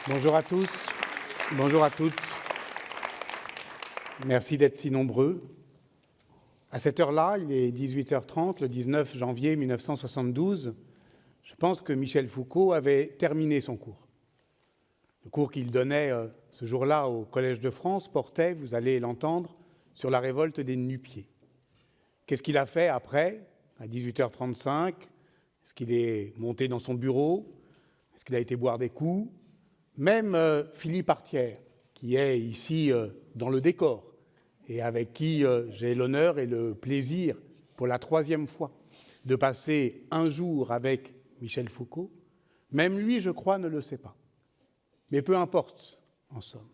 Bonjour à tous, bonjour à toutes. Merci d'être si nombreux. À cette heure-là, il est 18h30, le 19 janvier 1972. Je pense que Michel Foucault avait terminé son cours. Le cours qu'il donnait ce jour-là au Collège de France portait, vous allez l'entendre, sur la révolte des nu-pieds. Qu'est-ce qu'il a fait après, à 18h35 ? Est-ce qu'il est monté dans son bureau ? Est-ce qu'il a été boire des coups ? Même Philippe Artière, qui est ici dans le décor, et avec qui j'ai l'honneur et le plaisir, pour la 3e fois, de passer un jour avec Michel Foucault, même lui, je crois, ne le sait pas. Mais peu importe, en somme.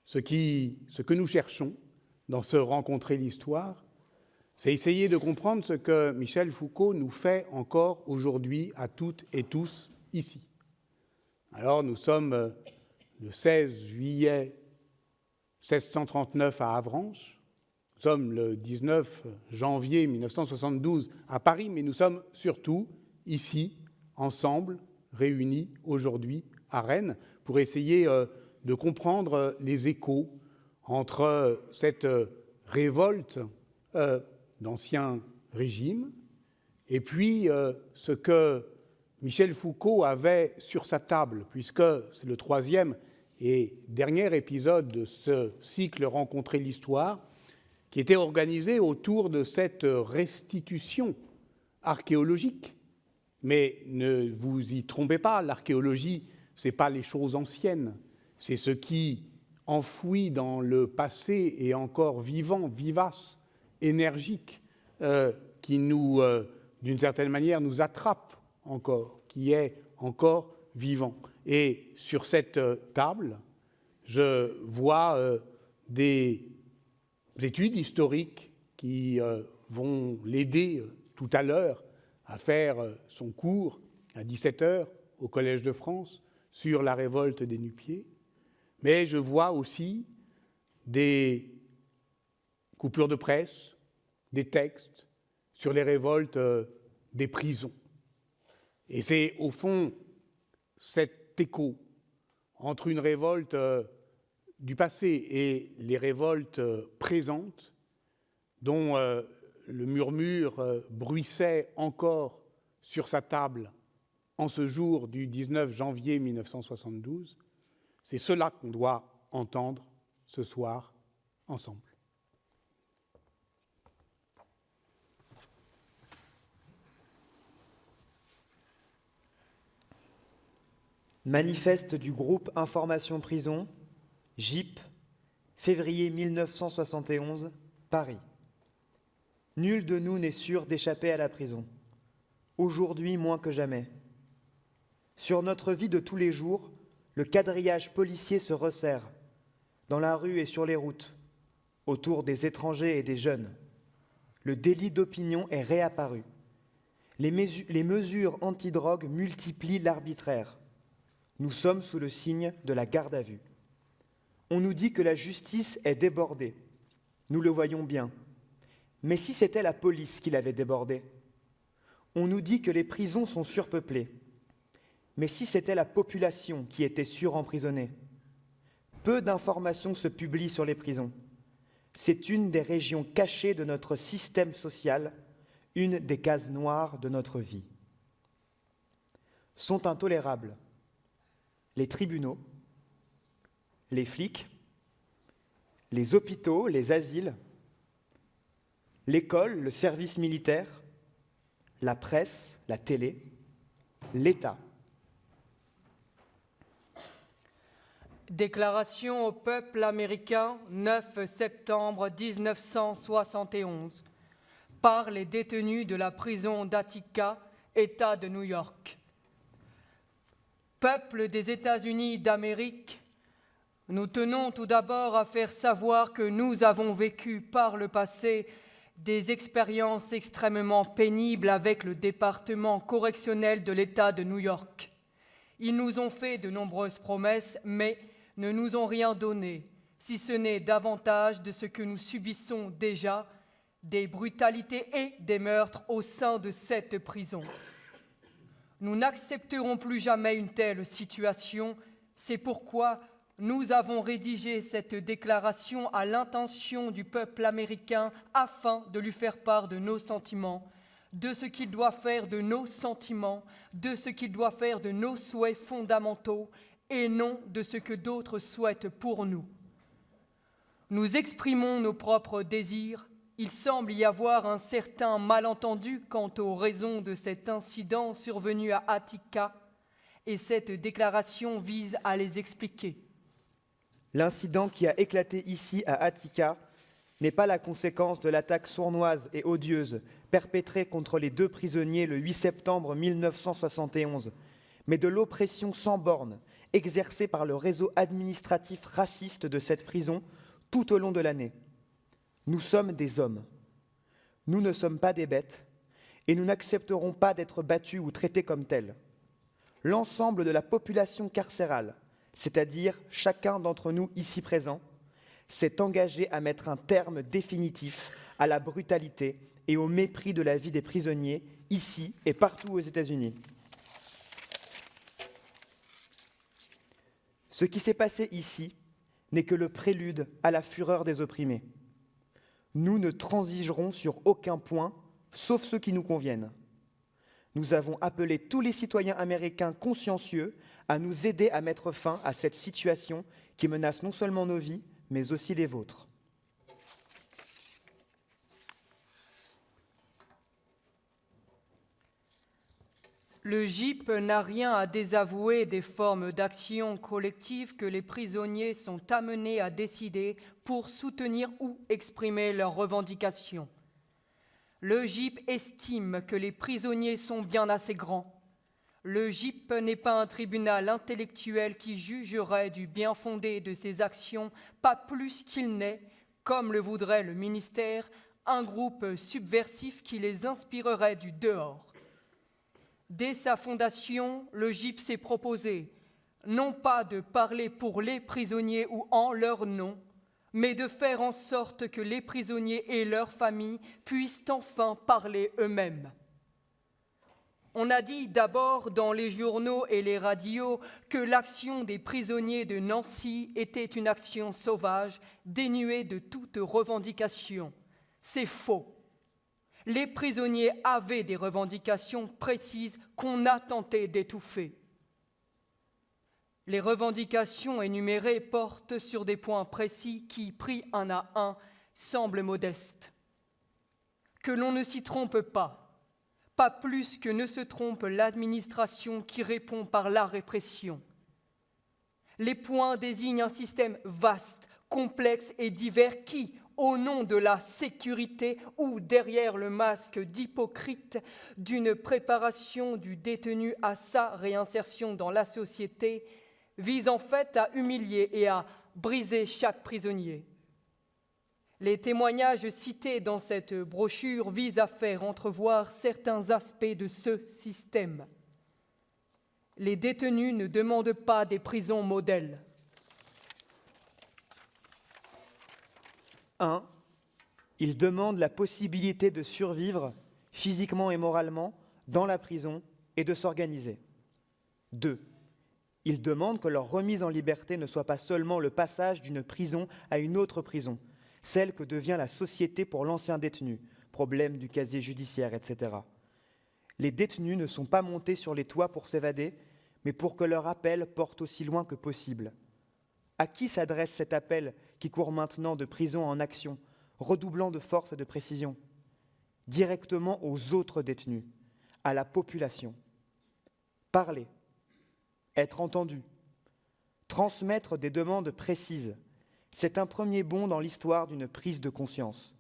Ce que nous cherchons dans ce Rencontrer l'Histoire, c'est essayer de comprendre ce que Michel Foucault nous fait encore aujourd'hui à toutes et tous ici. Alors, nous sommes le 16 juillet 1639 à Avranches, nous sommes le 19 janvier 1972 à Paris, mais nous sommes surtout ici, ensemble, réunis aujourd'hui à Rennes, pour essayer de comprendre les échos entre cette révolte d'Ancien Régime et puis ce que Michel Foucault avait sur sa table, puisque c'est le 3e et dernier épisode de ce cycle Rencontrer l'Histoire, qui était organisé autour de cette restitution archéologique. Mais ne vous y trompez pas, l'archéologie, ce n'est pas les choses anciennes, c'est ce qui, enfoui dans le passé et encore vivant, vivace, énergique, qui nous, d'une certaine manière, nous attrape encore, qui est encore vivant. Et sur cette table, je vois des études historiques qui vont l'aider tout à l'heure à faire son cours à 17h au Collège de France sur la révolte des nu-pieds. Mais je vois aussi des coupures de presse, des textes sur les révoltes des prisons. Et c'est au fond cet écho entre une révolte du passé et les révoltes présentes dont le murmure bruissait encore sur sa table en ce jour du 19 janvier 1972, c'est cela qu'on doit entendre ce soir ensemble. Manifeste du groupe Information Prison, GIP, février 1971, Paris. Nul de nous n'est sûr d'échapper à la prison. Aujourd'hui moins que jamais. Sur notre vie de tous les jours, le quadrillage policier se resserre, dans la rue et sur les routes, autour des étrangers et des jeunes. Le délit d'opinion est réapparu. Les mesures antidrogue multiplient l'arbitraire. Nous sommes sous le signe de la garde à vue. On nous dit que la justice est débordée. Nous le voyons bien. Mais si c'était la police qui l'avait débordée ? On nous dit que les prisons sont surpeuplées. Mais si c'était la population qui était suremprisonnée ? Peu d'informations se publient sur les prisons. C'est une des régions cachées de notre système social, une des cases noires de notre vie. Sont intolérables les tribunaux, les flics, les hôpitaux, les asiles, l'école, le service militaire, la presse, la télé, l'État. Déclaration au peuple américain, 9 septembre 1971, par les détenus de la prison d'Attica, État de New York. Peuple des États-Unis d'Amérique, nous tenons tout d'abord à faire savoir que nous avons vécu par le passé des expériences extrêmement pénibles avec le département correctionnel de l'État de New York. Ils nous ont fait de nombreuses promesses, mais ne nous ont rien donné, si ce n'est davantage de ce que nous subissons déjà, des brutalités et des meurtres au sein de cette prison. Nous n'accepterons plus jamais une telle situation, C'est pourquoi nous avons rédigé cette déclaration à l'intention du peuple américain afin de lui faire part de nos sentiments, de ce qu'il doit faire de nos sentiments, de ce qu'il doit faire de nos souhaits fondamentaux et non de ce que d'autres souhaitent pour nous. Nous exprimons nos propres désirs. Il semble y avoir un certain malentendu quant aux raisons de cet incident survenu à Attica, et cette déclaration vise à les expliquer. L'incident qui a éclaté ici à Attica n'est pas la conséquence de l'attaque sournoise et odieuse perpétrée contre les 2 prisonniers le 8 septembre 1971, mais de l'oppression sans bornes exercée par le réseau administratif raciste de cette prison tout au long de l'année. Nous sommes des hommes. Nous ne sommes pas des bêtes et nous n'accepterons pas d'être battus ou traités comme tels. L'ensemble de la population carcérale, c'est-à-dire chacun d'entre nous ici présents, s'est engagé à mettre un terme définitif à la brutalité et au mépris de la vie des prisonniers, ici et partout aux États-Unis. Ce qui s'est passé ici n'est que le prélude à la fureur des opprimés. Nous ne transigerons sur aucun point, sauf ceux qui nous conviennent. Nous avons appelé tous les citoyens américains consciencieux à nous aider à mettre fin à cette situation qui menace non seulement nos vies, mais aussi les vôtres. Le GIP n'a rien à désavouer des formes d'action collective que les prisonniers sont amenés à décider pour soutenir ou exprimer leurs revendications. Le GIP estime que les prisonniers sont bien assez grands. Le GIP n'est pas un tribunal intellectuel qui jugerait du bien fondé de ses actions, pas plus qu'il n'est, comme le voudrait le ministère, un groupe subversif qui les inspirerait du dehors. Dès sa fondation, le GIP s'est proposé, non pas de parler pour les prisonniers ou en leur nom, mais de faire en sorte que les prisonniers et leurs familles puissent enfin parler eux-mêmes. On a dit d'abord dans les journaux et les radios que l'action des prisonniers de Nancy était une action sauvage, dénuée de toute revendication. C'est faux. Les prisonniers avaient des revendications précises qu'on a tenté d'étouffer. Les revendications énumérées portent sur des points précis qui, pris un à un, semblent modestes. Que l'on ne s'y trompe pas plus que ne se trompe l'administration qui répond par la répression. Les points désignent un système vaste, complexe et divers qui, au nom de la sécurité ou derrière le masque d'hypocrite d'une préparation du détenu à sa réinsertion dans la société, vise en fait à humilier et à briser chaque prisonnier. Les témoignages cités dans cette brochure visent à faire entrevoir certains aspects de ce système. Les détenus ne demandent pas des prisons modèles. 1. Ils demandent la possibilité de survivre physiquement et moralement dans la prison et de s'organiser. 2. Ils demandent que leur remise en liberté ne soit pas seulement le passage d'une prison à une autre prison, celle que devient la société pour l'ancien détenu, problème du casier judiciaire, etc. Les détenus ne sont pas montés sur les toits pour s'évader, mais pour que leur appel porte aussi loin que possible. À qui s'adresse cet appel qui court maintenant de prison en action, redoublant de force et de précision? Directement aux autres détenus, à la population. Parler, être entendu, transmettre des demandes précises, c'est un premier bond dans l'histoire d'une prise de conscience.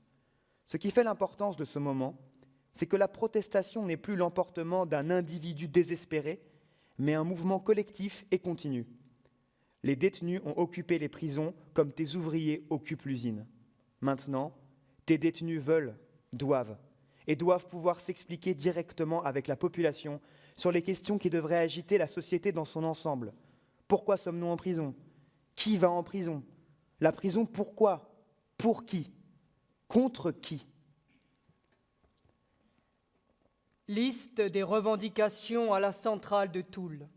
Ce qui fait l'importance de ce moment, c'est que la protestation n'est plus l'emportement d'un individu désespéré, mais un mouvement collectif et continu. Les détenus ont occupé les prisons comme tes ouvriers occupent l'usine. Maintenant, tes détenus veulent, doivent pouvoir s'expliquer directement avec la population sur les questions qui devraient agiter la société dans son ensemble. Pourquoi sommes-nous en prison? Qui va en prison? La prison, pourquoi? Pour qui? Contre qui? Liste des revendications à la centrale de Toul.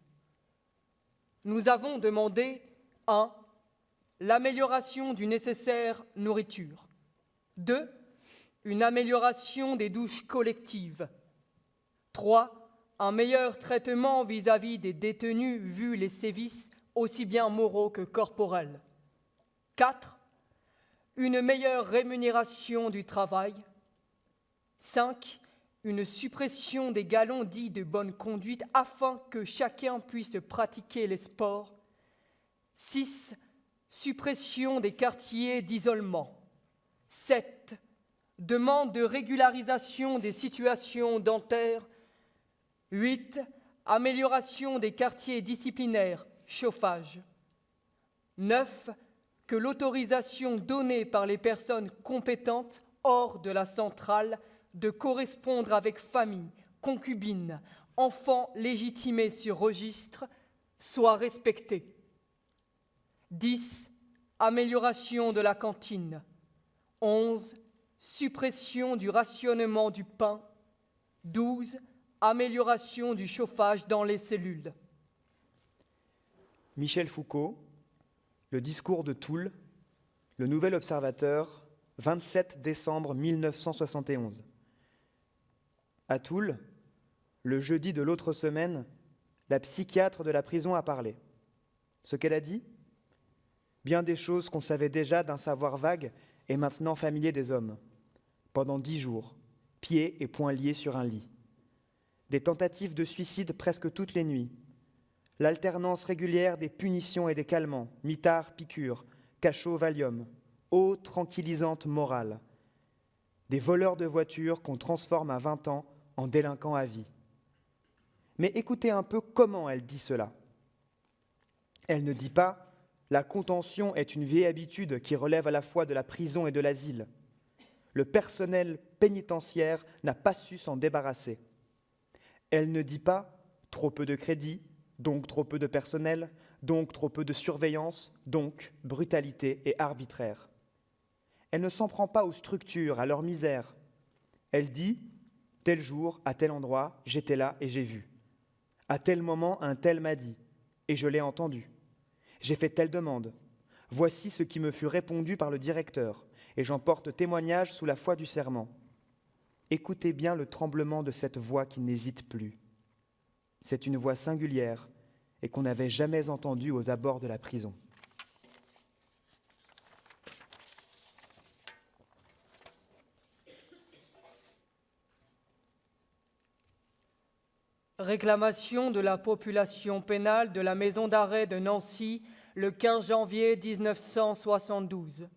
nous avons demandé 1. L'amélioration du nécessaire nourriture. 2. Une amélioration des douches collectives. 3. Un meilleur traitement vis-à-vis des détenus vu les sévices aussi bien moraux que corporels. 4. Une meilleure rémunération du travail. 5. Une suppression des galons dits de bonne conduite afin que chacun puisse pratiquer les sports. 6. Suppression des quartiers d'isolement. 7. Demande de régularisation des situations dentaires. 8. Amélioration des quartiers disciplinaires, chauffage. 9. Que l'autorisation donnée par les personnes compétentes hors de la centrale de correspondre avec famille, concubine, enfants légitimés sur registre soit respectée. 10. Amélioration de la cantine. 11. Suppression du rationnement du pain. 12. Amélioration du chauffage dans les cellules. Michel Foucault, Le discours de Toul, Le Nouvel Observateur, 27 décembre 1971. À Toul, le jeudi de l'autre semaine, la psychiatre de la prison a parlé. Ce qu'elle a dit ? Bien des choses qu'on savait déjà d'un savoir vague et maintenant familier des hommes. Pendant 10 jours, pieds et poings liés sur un lit. Des tentatives de suicide presque toutes les nuits. L'alternance régulière des punitions et des calmants, mitard, piqûres, cachot, valium, eau tranquillisante morale. Des voleurs de voitures qu'on transforme à 20 ans en délinquants à vie. Mais écoutez un peu comment elle dit cela. Elle ne dit pas « la contention est une vieille habitude qui relève à la fois de la prison et de l'asile. Le personnel pénitentiaire n'a pas su s'en débarrasser. » Elle ne dit pas « trop peu de crédit, donc trop peu de personnel, donc trop peu de surveillance, donc brutalité et arbitraire. » Elle ne s'en prend pas aux structures, à leur misère. Elle dit « tel jour, à tel endroit, j'étais là et j'ai vu. À tel moment, un tel m'a dit, et je l'ai entendu. J'ai fait telle demande. Voici ce qui me fut répondu par le directeur, et j'en porte témoignage sous la foi du serment. Écoutez bien le tremblement de cette voix qui n'hésite plus. C'est une voix singulière et qu'on n'avait jamais entendue aux abords de la prison. Réclamation de la population pénale de la maison d'arrêt de Nancy le 15 janvier 1972.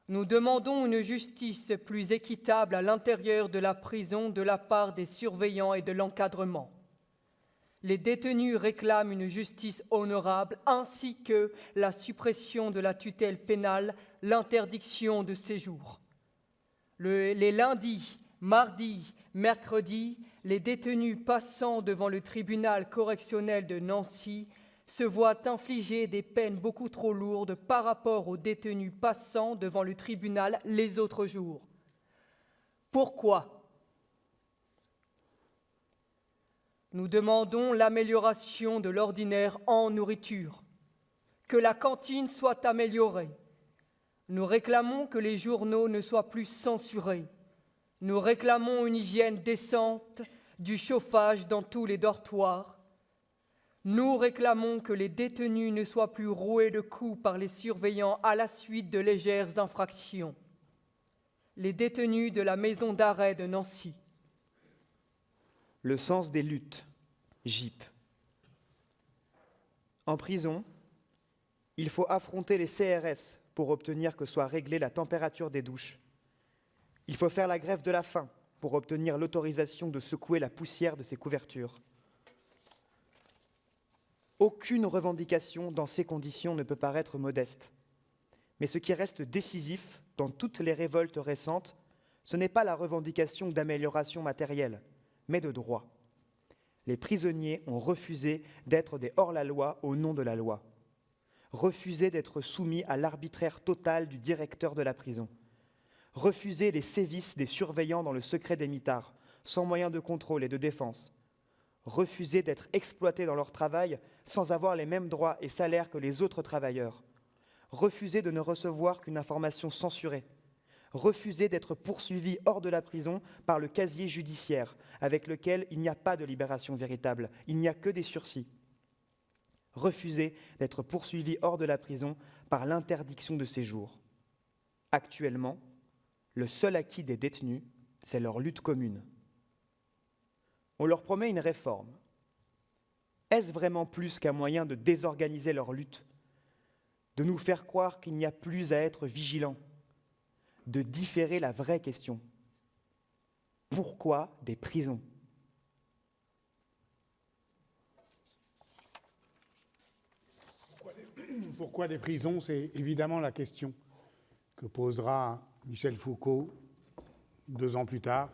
Nous demandons une justice plus équitable à l'intérieur de la prison de la part des surveillants et de l'encadrement. Les détenus réclament une justice honorable ainsi que la suppression de la tutelle pénale, l'interdiction de séjour. Les lundis, mardis, mercredis, les détenus passant devant le tribunal correctionnel de Nancy se voient infliger des peines beaucoup trop lourdes par rapport aux détenus passant devant le tribunal les autres jours. Pourquoi ? Nous demandons l'amélioration de l'ordinaire en nourriture, que la cantine soit améliorée. Nous réclamons que les journaux ne soient plus censurés. Nous réclamons une hygiène décente, du chauffage dans tous les dortoirs. Nous réclamons que les détenus ne soient plus roués de coups par les surveillants à la suite de légères infractions. Les détenus de la maison d'arrêt de Nancy. Le sens des luttes, GIP. En prison, il faut affronter les CRS pour obtenir que soit réglée la température des douches. Il faut faire la grève de la faim pour obtenir l'autorisation de secouer la poussière de ses couvertures. Aucune revendication dans ces conditions ne peut paraître modeste. Mais ce qui reste décisif dans toutes les révoltes récentes, ce n'est pas la revendication d'amélioration matérielle, mais de droit. Les prisonniers ont refusé d'être des hors-la-loi au nom de la loi, refusé d'être soumis à l'arbitraire total du directeur de la prison, refusé les sévices des surveillants dans le secret des mitards, sans moyens de contrôle et de défense, refuser d'être exploités dans leur travail sans avoir les mêmes droits et salaires que les autres travailleurs, refuser de ne recevoir qu'une information censurée, refuser d'être poursuivis hors de la prison par le casier judiciaire, avec lequel il n'y a pas de libération véritable, il n'y a que des sursis. Refuser d'être poursuivis hors de la prison par l'interdiction de séjour. Actuellement, le seul acquis des détenus, c'est leur lutte commune. On leur promet une réforme. Est-ce vraiment plus qu'un moyen de désorganiser leur lutte, de nous faire croire qu'il n'y a plus à être vigilant, de différer la vraie question? Pourquoi des prisons ? Pourquoi des prisons? C'est évidemment la question que posera Michel Foucault 2 ans plus tard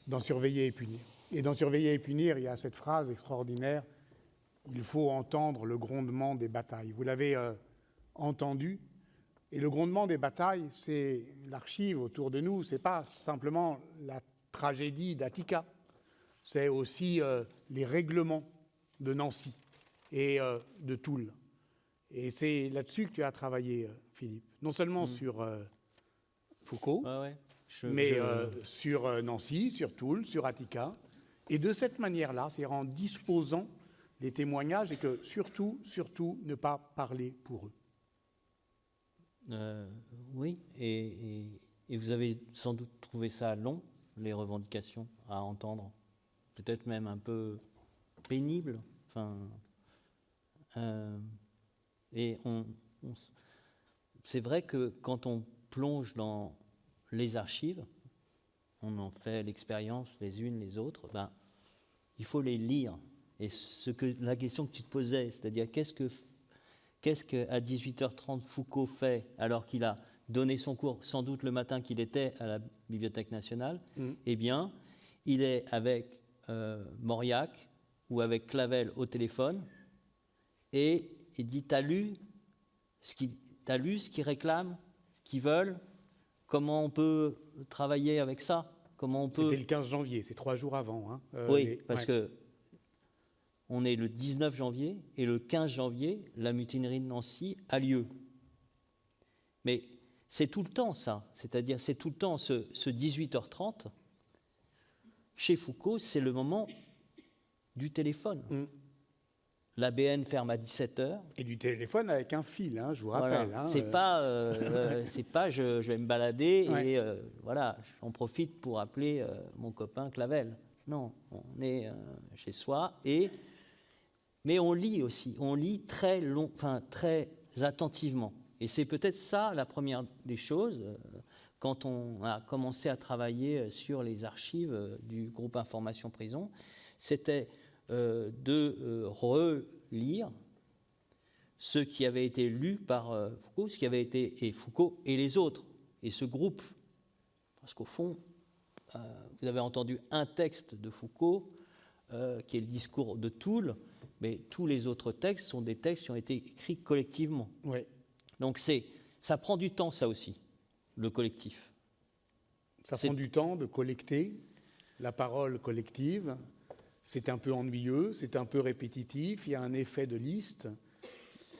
dans Surveiller et punir. Et dans Surveiller et punir, il y a cette phrase extraordinaire: il faut entendre le grondement des batailles. Vous l'avez entendu, et le grondement des batailles, c'est l'archive autour de nous, c'est pas simplement la tragédie d'Attica, c'est aussi les règlements de Nancy et de Toul. Et c'est là-dessus que tu as travaillé, Philippe. Non seulement sur Foucault, mais sur Nancy, sur Toul, sur Attica. Et de cette manière-là, c'est en disposant les témoignages et que surtout, ne pas parler pour eux. Oui, et vous avez sans doute trouvé ça long, les revendications à entendre, peut-être même un peu pénible. Enfin, et c'est vrai que quand on plonge dans les archives, on en fait l'expérience les unes les autres, il faut les lire. Et la question que tu te posais, c'est-à-dire qu'est-ce qu'à 18h30 Foucault fait alors qu'il a donné son cours, sans doute le matin qu'il était à la Bibliothèque nationale, Eh bien, il est avec Mauriac ou avec Clavel au téléphone et il dit: t'as lu ce qu'ils réclament, ce qu'ils veulent, comment on peut travailler avec ça, comment on peut... C'était le 15 janvier, c'est 3 jours avant. Hein. Oui, parce que on est le 19 janvier et le 15 janvier, la mutinerie de Nancy a lieu. Mais c'est tout le temps ça, c'est-à-dire c'est tout le temps ce 18h30. Chez Foucault, c'est le moment du téléphone. L'ABN ferme à 17h. Et du téléphone avec un fil, je vous rappelle. Voilà. C'est pas je vais me balader et voilà, j'en profite pour appeler mon copain Clavel. Non, on est chez soi mais on lit aussi, on lit très attentivement. Et c'est peut-être ça la première des choses quand on a commencé à travailler sur les archives du groupe Information Prison, c'était de relire ce qui avait été lu par Foucault, ce qui avait été et Foucault et les autres, et ce groupe. Parce qu'au fond, vous avez entendu un texte de Foucault, qui est le discours de Toul, mais tous les autres textes sont des textes qui ont été écrits collectivement. Oui. Donc ça prend du temps, ça aussi, le collectif. Ça prend du temps de collecter la parole collective. C'est un peu ennuyeux, c'est un peu répétitif, il y a un effet de liste.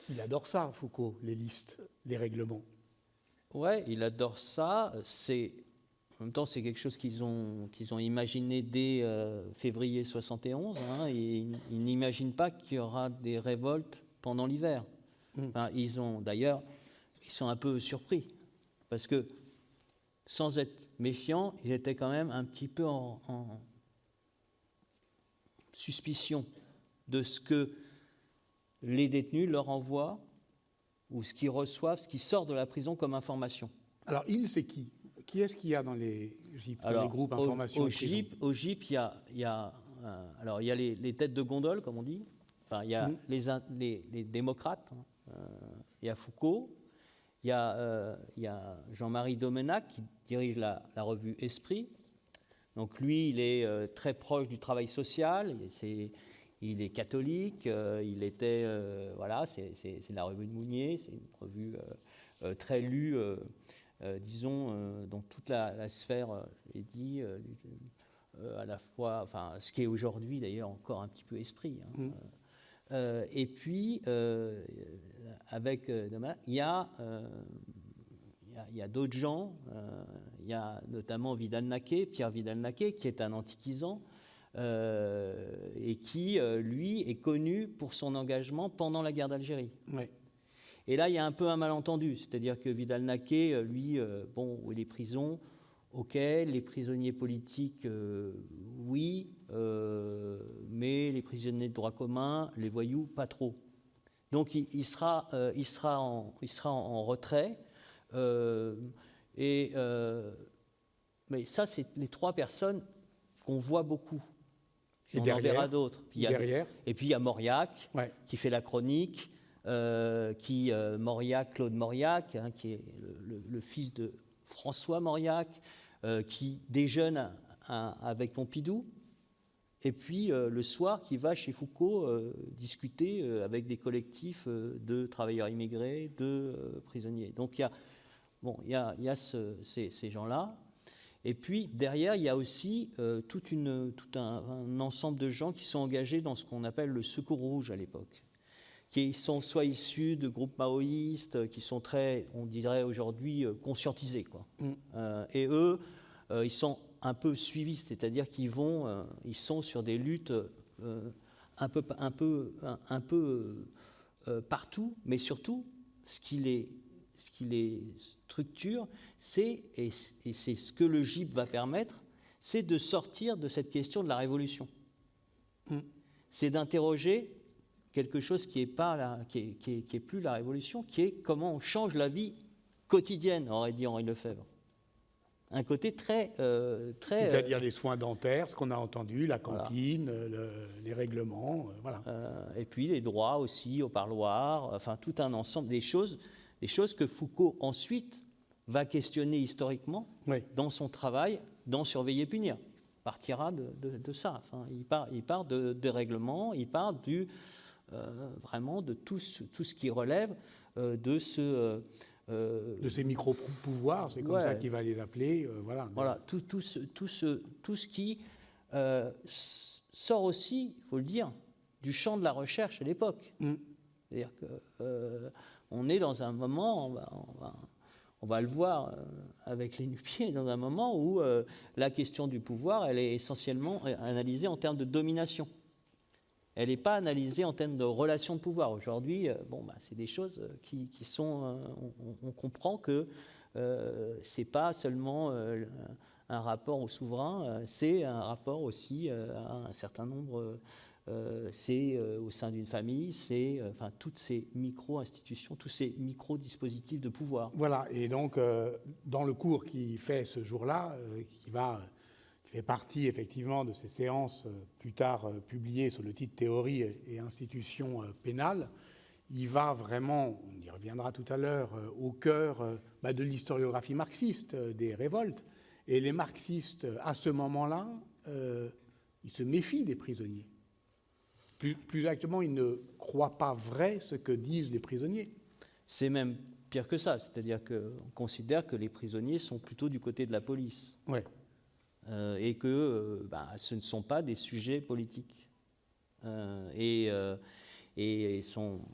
Il adore ça, Foucault, les listes, les règlements. Ouais, il adore ça. En même temps, c'est quelque chose qu'ils ont imaginé dès février 71. Et ils n'imaginent pas qu'il y aura des révoltes pendant l'hiver. Enfin, ils sont un peu surpris. Parce que, sans être méfiants, ils étaient quand même un petit peu en suspicion de ce que les détenus leur envoient ou ce qu'ils reçoivent, ce qui sort de la prison comme information. Alors, c'est qui ? Qui est-ce qu'il y a dans les GIP, dans les groupes information au GIP, il y a les têtes de gondole, comme on dit. Enfin, il y a les démocrates. Il y a Foucault. Il y a Jean-Marie Domenac qui dirige la revue Esprit. Donc lui, il est très proche du travail social. Il est catholique. Il était c'est la revue de Mounier. C'est une revue très lue. Disons, dans toute la sphère, je l'ai dit, à la fois, enfin, ce qui est aujourd'hui d'ailleurs encore un petit peu esprit. Hein. Et puis, avec Domain, il y a d'autres gens, il y a notamment Vidal-Naquet, Pierre Vidal-Naquet, qui est un antiquisant, et qui, lui, est connu pour son engagement pendant la guerre d'Algérie. Ouais. Et là, il y a un peu un malentendu, c'est-à-dire que Vidal-Naquet, lui, bon, les prisons, ok, les prisonniers politiques, oui, mais les prisonniers de droit commun, les voyous, pas trop. Donc il sera en retrait. Mais ça, c'est les trois personnes qu'on voit beaucoup. Et on derrière, en verra d'autres. derrière. Et puis il y a Mauriac, Ouais. qui fait la chronique, Claude Mauriac, hein, qui est le fils de François Mauriac, qui déjeune avec Pompidou, et puis le soir qui va chez Foucault discuter avec des collectifs de travailleurs immigrés, de prisonniers. Donc il y a ces gens-là. Et puis derrière, il y a aussi tout un ensemble de gens qui sont engagés dans ce qu'on appelle le Secours Rouge à l'époque, qui sont soit issus de groupes maoïstes, qui sont très, on dirait aujourd'hui, conscientisés, quoi. Et eux, ils sont un peu suivis, c'est-à-dire qu'ils ils sont sur des luttes un peu partout, mais surtout, ce qui les structure, et c'est ce que le GIP va permettre, c'est de sortir de cette question de la révolution. C'est d'interroger quelque chose qui est plus la révolution, qui est comment on change la vie quotidienne, aurait dit Henri Lefebvre. Un côté très c'est-à-dire les soins dentaires, ce qu'on a entendu, la cantine, les règlements, voilà. Et puis les droits aussi au parloir, enfin tout un ensemble des choses que Foucault ensuite va questionner historiquement dans son travail, dans Surveiller Punir. Il partira de ça. Enfin, il part des règlements, il part vraiment de tout ce qui relève de ces micro-pouvoirs, c'est comme ça qu'il va les appeler. Voilà, tout ce qui sort aussi, il faut le dire, du champ de la recherche à l'époque. C'est-à-dire qu'on est dans un moment, on va le voir avec les nu-pieds, dans un moment où la question du pouvoir, elle est essentiellement analysée en termes de domination. Elle n'est pas analysée en termes de relations de pouvoir. Aujourd'hui, c'est des choses qui sont... on comprend que ce n'est pas seulement un rapport au souverain, c'est un rapport aussi à un certain nombre... c'est au sein d'une famille, c'est toutes ces micro-institutions, tous ces micro-dispositifs de pouvoir. Voilà, et donc dans le cours qu'il fait ce jour-là, qui fait partie effectivement de ces séances plus tard publiées sous le titre Théorie et institutions pénales, il va vraiment, on y reviendra tout à l'heure, au cœur de l'historiographie marxiste des révoltes. Et les marxistes, à ce moment-là, ils se méfient des prisonniers. Plus exactement, ils ne croient pas vrai ce que disent les prisonniers. C'est même pire que ça, c'est-à-dire qu'on considère que les prisonniers sont plutôt du côté de la police. Ouais. Et que ce ne sont pas des sujets politiques.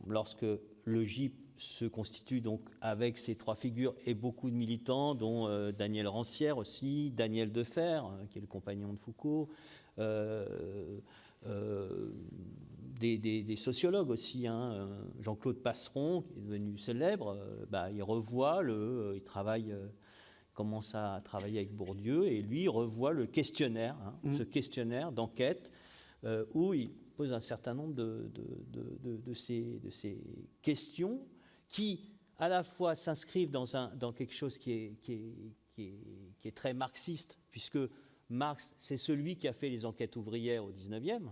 Lorsque le GIP se constitue donc avec ces trois figures et beaucoup de militants, dont Daniel Rancière aussi, Daniel Defer, qui est le compagnon de Foucault, des sociologues aussi, Jean-Claude Passeron, qui est devenu célèbre, il revoit commence à travailler avec Bourdieu, et lui revoit le questionnaire, ce questionnaire d'enquête, où il pose un certain nombre de ces questions qui, à la fois, s'inscrivent dans quelque chose qui est très marxiste, puisque Marx, c'est celui qui a fait les enquêtes ouvrières au 19e,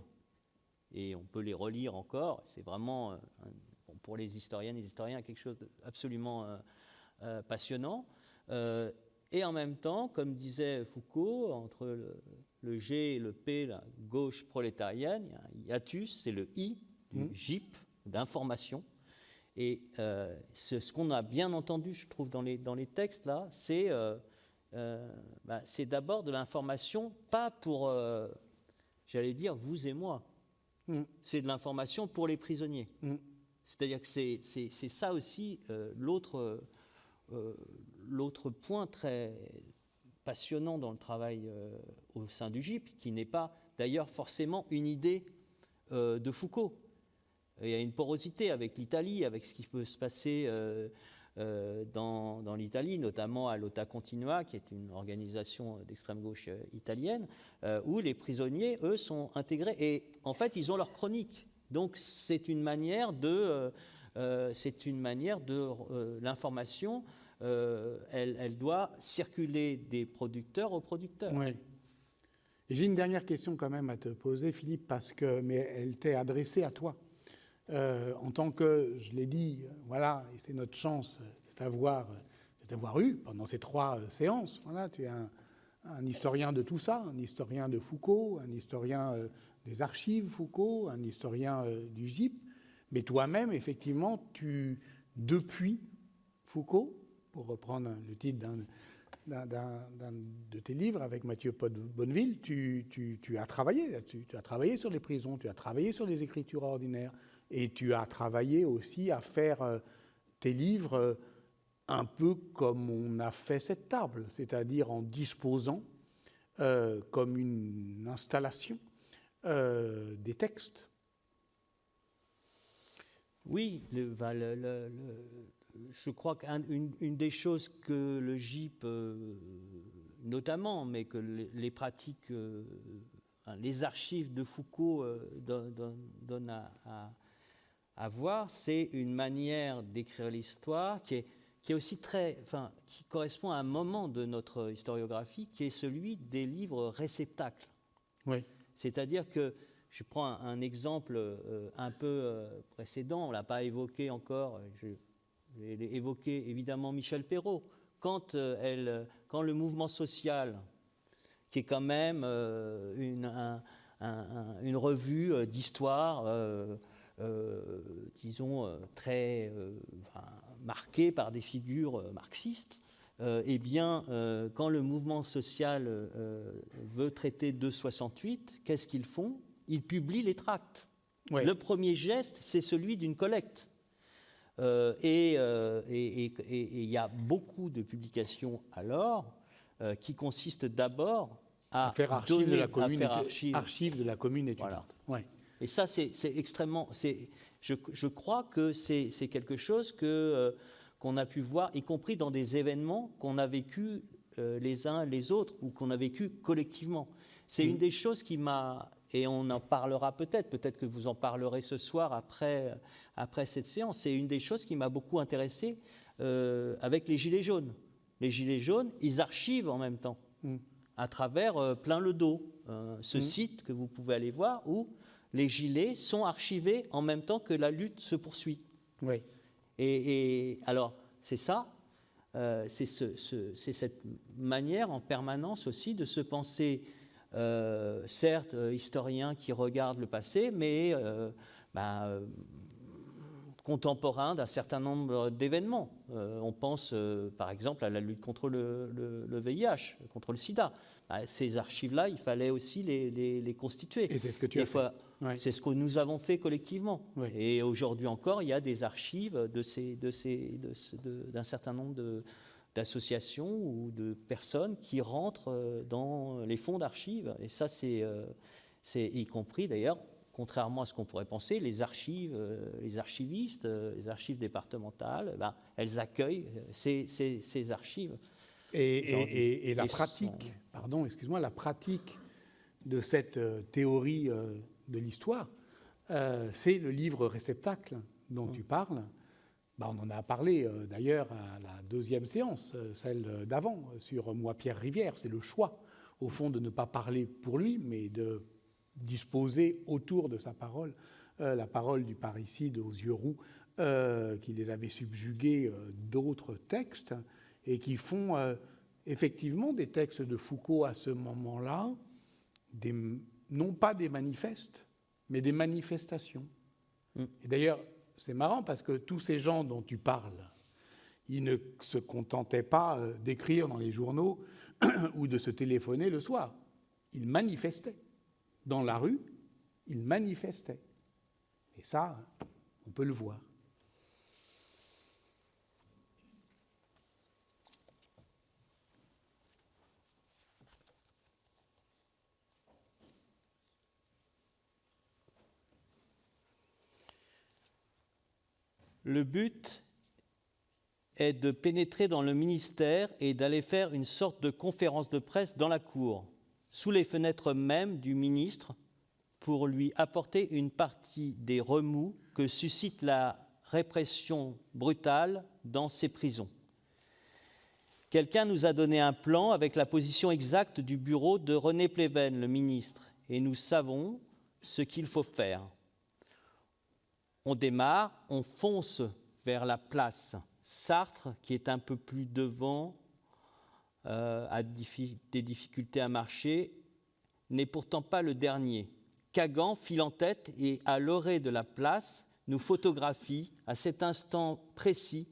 et on peut les relire encore. C'est vraiment, pour les historiennes et les historiens, quelque chose d'absolument passionnant. Et en même temps, comme disait Foucault, entre le G et le P, la gauche prolétarienne, il y a un hiatus, c'est le I du GIP, d'information. Et ce qu'on a bien entendu, je trouve, dans les textes, là, c'est c'est d'abord de l'information, pas pour, j'allais dire, vous et moi. C'est de l'information pour les prisonniers. C'est-à-dire que c'est ça aussi l'autre point très passionnant dans le travail au sein du GIP, qui n'est pas d'ailleurs forcément une idée de Foucault. Il y a une porosité avec l'Italie, avec ce qui peut se passer dans l'Italie, notamment à l'Ota Continua, qui est une organisation d'extrême gauche italienne, où les prisonniers, eux, sont intégrés. Et en fait, ils ont leur chronique. Donc, c'est une manière de l'information. Elle doit circuler des producteurs aux producteurs. Oui. Et j'ai une dernière question quand même à te poser, Philippe, mais elle t'est adressée à toi. En tant que, je l'ai dit, voilà, et c'est notre chance de t'avoir eu pendant ces 3 séances. Voilà, tu es un historien de tout ça, un historien de Foucault, un historien des archives Foucault, un historien du GIP. Mais toi-même, effectivement, depuis Foucault, pour reprendre le titre d'un de tes livres avec Mathieu Bonneville, tu as travaillé là-dessus. Tu as travaillé sur les prisons, tu as travaillé sur les écritures ordinaires. Et tu as travaillé aussi à faire tes livres un peu comme on a fait cette table, c'est-à-dire en disposant comme une installation des textes. Oui, je crois qu'une des choses que le GIP, notamment, mais que les pratiques, les archives de Foucault donnent à voir, c'est une manière d'écrire l'histoire qui est aussi qui correspond à un moment de notre historiographie, qui est celui des livres réceptacles. Oui. C'est-à-dire que, je prends un exemple un peu précédent, on ne l'a pas évoqué encore, je vais évoquer évidemment Michel Perrault. Quand le mouvement social, qui est quand même une revue d'histoire, disons, très marquée par des figures marxistes, eh bien, quand le mouvement social veut traiter de 68, qu'est-ce qu'ils font ? Ils publient les tracts. Ouais. Le premier geste, c'est celui d'une collecte. Et il y a beaucoup de publications alors qui consistent d'abord à faire archive de la commune, archive de la commune étudiante. Voilà. Ouais. Et ça, c'est extrêmement. Je crois que c'est quelque chose qu'on a pu voir, y compris dans des événements qu'on a vécu les uns les autres ou qu'on a vécu collectivement. C'est une des choses qui m'a. Et on en parlera peut-être que vous en parlerez ce soir après cette séance. C'est une des choses qui m'a beaucoup intéressé avec les Gilets jaunes. Les Gilets jaunes, ils archivent en même temps, à travers Plein le dos, ce site que vous pouvez aller voir, où les Gilets sont archivés en même temps que la lutte se poursuit. Oui. Et alors, c'est ça, c'est cette manière en permanence aussi de se penser... certes, historien qui regarde le passé, mais contemporain d'un certain nombre d'événements. On pense par exemple à la lutte contre le VIH, contre le sida. Ces archives-là, il fallait aussi les constituer. Et c'est ce que tu as fait. Ouais. C'est ce que nous avons fait collectivement. Oui. Et aujourd'hui encore, il y a des archives d'un certain nombre d'associations ou de personnes qui rentrent dans les fonds d'archives. Et ça, c'est y compris d'ailleurs, contrairement à ce qu'on pourrait penser, les archives, les archivistes, les archives départementales, elles accueillent ces archives. Et la pratique, la pratique de cette théorie de l'histoire, c'est le livre réceptacle dont tu parles. On en a parlé d'ailleurs à la deuxième séance, celle d'avant, sur Moi, Pierre Rivière. C'est le choix, au fond, de ne pas parler pour lui, mais de disposer autour de sa parole, la parole du parricide aux yeux roux, qui les avait subjugués d'autres textes, et qui font effectivement des textes de Foucault à ce moment-là, non pas des manifestes, mais des manifestations. Et d'ailleurs, c'est marrant parce que tous ces gens dont tu parles, Il ne se contentait pas d'écrire dans les journaux ou de se téléphoner le soir. Il manifestait. Dans la rue, il manifestait. Et ça, on peut le voir. Le but est de pénétrer dans le ministère et d'aller faire une sorte de conférence de presse dans la cour, sous les fenêtres même du ministre, pour lui apporter une partie des remous que suscite la répression brutale dans ces prisons. Quelqu'un nous a donné un plan avec la position exacte du bureau de René Pleven, le ministre, et nous savons ce qu'il faut faire. On démarre, on fonce vers la place Sartre, qui est un peu plus devant, a des difficultés à marcher, n'est pourtant pas le dernier. Kagan file en tête et, à l'orée de la place, nous photographie à cet instant précis,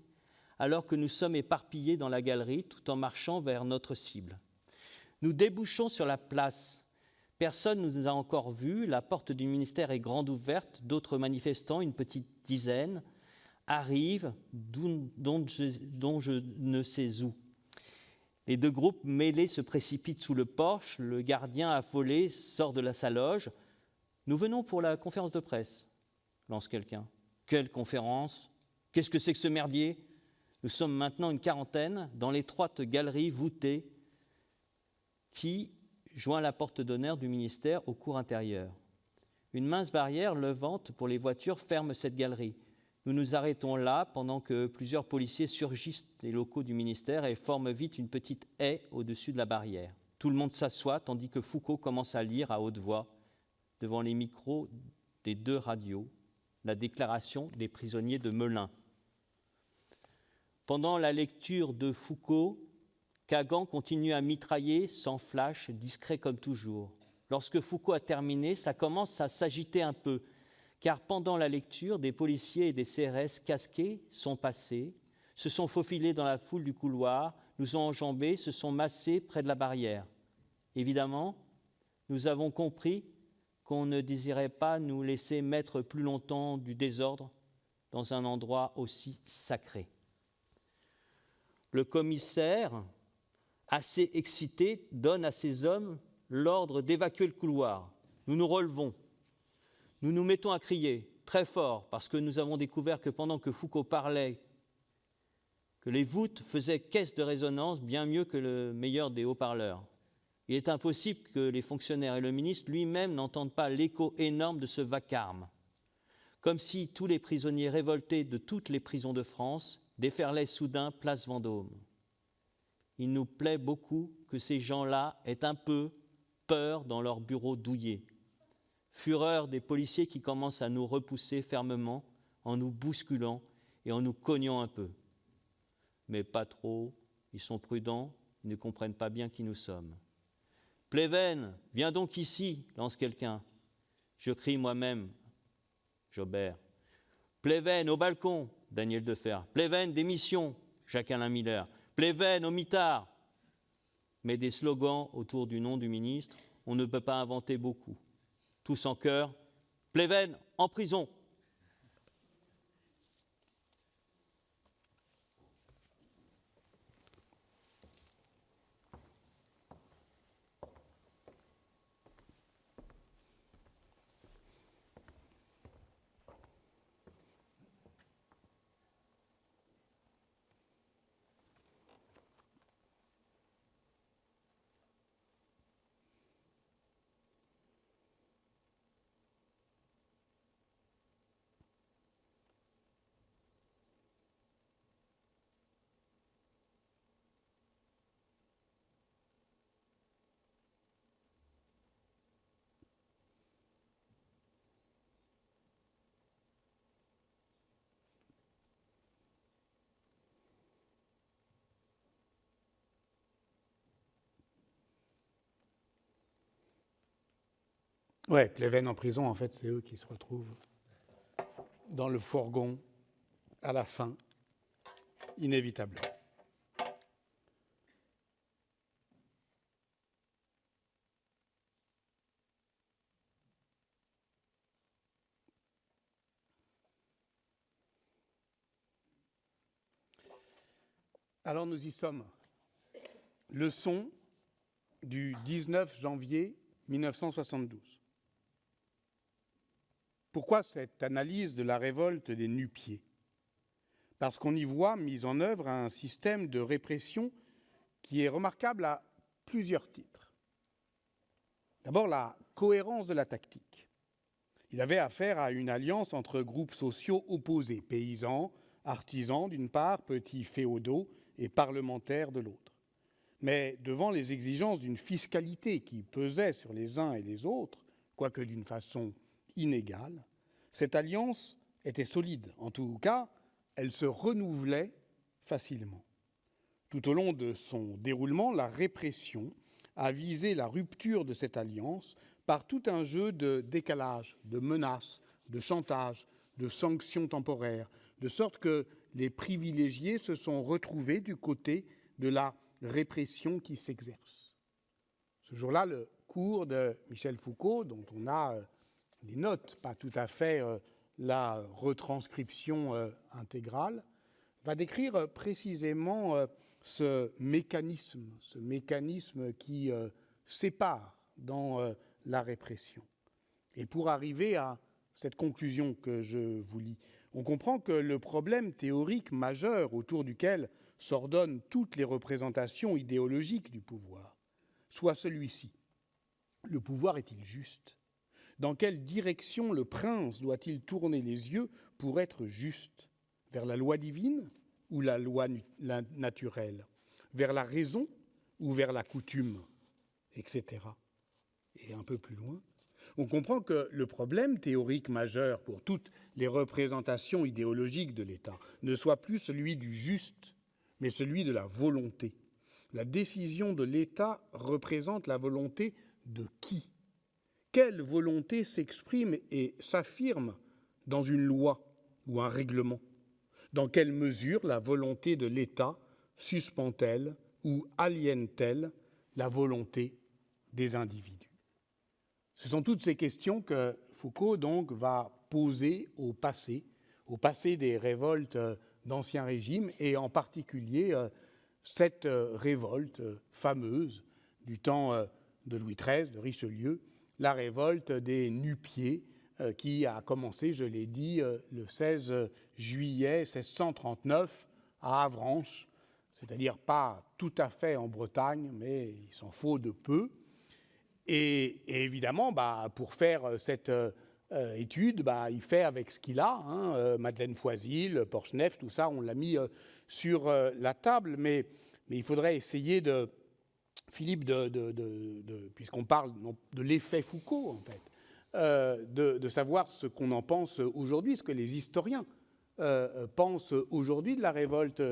alors que nous sommes éparpillés dans la galerie, tout en marchant vers notre cible. Nous débouchons sur la place. Personne ne nous a encore vus, la porte du ministère est grande ouverte, d'autres manifestants, une petite dizaine, arrivent dont je ne sais où. Les deux groupes mêlés se précipitent sous le porche, le gardien affolé sort de sa loge. « Nous venons pour la conférence de presse », lance quelqu'un. « Quelle conférence ? Qu'est-ce que c'est que ce merdier ? » Nous sommes maintenant une quarantaine dans l'étroite galerie voûtée qui joint la porte d'honneur du ministère au cours intérieur. Une mince barrière levante pour les voitures ferme cette galerie. Nous nous arrêtons là pendant que plusieurs policiers surgissent des locaux du ministère et forment vite une petite haie au-dessus de la barrière. Tout le monde s'assoit tandis que Foucault commence à lire à haute voix, devant les micros des deux radios, la déclaration des prisonniers de Melun. Pendant la lecture de Foucault, Kagan continue à mitrailler sans flash, discret comme toujours. Lorsque Foucault a terminé, ça commence à s'agiter un peu, car pendant la lecture, des policiers et des CRS casqués sont passés, se sont faufilés dans la foule du couloir, nous ont enjambés, se sont massés près de la barrière. Évidemment, nous avons compris qu'on ne désirait pas nous laisser mettre plus longtemps du désordre dans un endroit aussi sacré. Le commissaire, assez excité, donne à ses hommes l'ordre d'évacuer le couloir. Nous nous relevons. Nous nous mettons à crier très fort parce que nous avons découvert que pendant que Foucault parlait, que les voûtes faisaient caisse de résonance bien mieux que le meilleur des haut-parleurs. Il est impossible que les fonctionnaires et le ministre lui-même n'entendent pas l'écho énorme de ce vacarme. Comme si tous les prisonniers révoltés de toutes les prisons de France déferlaient soudain place Vendôme. Il nous plaît beaucoup que ces gens-là aient un peu peur dans leurs bureaux douillés. Fureur des policiers qui commencent à nous repousser fermement en nous bousculant et en nous cognant un peu. Mais pas trop, ils sont prudents, ils ne comprennent pas bien qui nous sommes. « Pleven, viens donc ici !» lance quelqu'un. Je crie moi-même, Jobert. « Pleven, au balcon !» Daniel Defer. « Pleven, démission !» Jacques-Alain Miller. « Pleven, au mitard !» Mais des slogans autour du nom du ministre, on ne peut pas inventer beaucoup. Tous en chœur, « Pleven, en prison !» Ouais, Pleven en prison, en fait, c'est eux qui se retrouvent dans le fourgon à la fin. inévitablement. Alors nous y sommes. Leçon du 19 janvier 1972. Pourquoi cette analyse de la révolte des nu-pieds ? Parce qu'on y voit mis en œuvre un système de répression qui est remarquable à plusieurs titres. D'abord, la cohérence de la tactique. Il avait affaire à une alliance entre groupes sociaux opposés, paysans, artisans d'une part, petits féodaux et parlementaires de l'autre. Mais devant les exigences d'une fiscalité qui pesait sur les uns et les autres, quoique d'une façon inégale, cette alliance était solide. En tout cas, elle se renouvelait facilement. Tout au long de son déroulement, la répression a visé la rupture de cette alliance par tout un jeu de décalage, de menaces, de chantage, de sanctions temporaires, de sorte que les privilégiés se sont retrouvés du côté de la répression qui s'exerce. Ce jour-là, le cours de Michel Foucault, dont on a les notes, pas tout à fait la retranscription intégrale, va décrire précisément ce mécanisme qui sépare dans la répression. Et pour arriver à cette conclusion que je vous lis, on comprend que le problème théorique majeur autour duquel s'ordonnent toutes les représentations idéologiques du pouvoir soit celui-ci. Le pouvoir est-il juste ? Dans quelle direction le prince doit-il tourner les yeux pour être juste ? Vers la loi divine ou la loi naturelle ? Vers la raison ou vers la coutume ? Etc. Et un peu plus loin, on comprend que le problème théorique majeur pour toutes les représentations idéologiques de l'État ne soit plus celui du juste, mais celui de la volonté. La décision de l'État représente la volonté de qui ? Quelle volonté s'exprime et s'affirme dans une loi ou un règlement ? Dans quelle mesure la volonté de l'État suspend-elle ou aliène-t-elle la volonté des individus ? Ce sont toutes ces questions que Foucault donc va poser au passé des révoltes d'Ancien Régime et en particulier cette révolte fameuse du temps de Louis XIII, de Richelieu, la révolte des nu-pieds qui a commencé, je l'ai dit, le 16 juillet 1639 à Avranches, c'est-à-dire pas tout à fait en Bretagne, mais il s'en faut de peu. Et évidemment, pour faire cette étude, il fait avec ce qu'il a, Madeleine Foisil, Porchnef, tout ça, on l'a mis sur la table, mais il faudrait essayer de, Philippe, puisqu'on parle de l'effet Foucault, en fait, de savoir ce qu'on en pense aujourd'hui, ce que les historiens pensent aujourd'hui de la révolte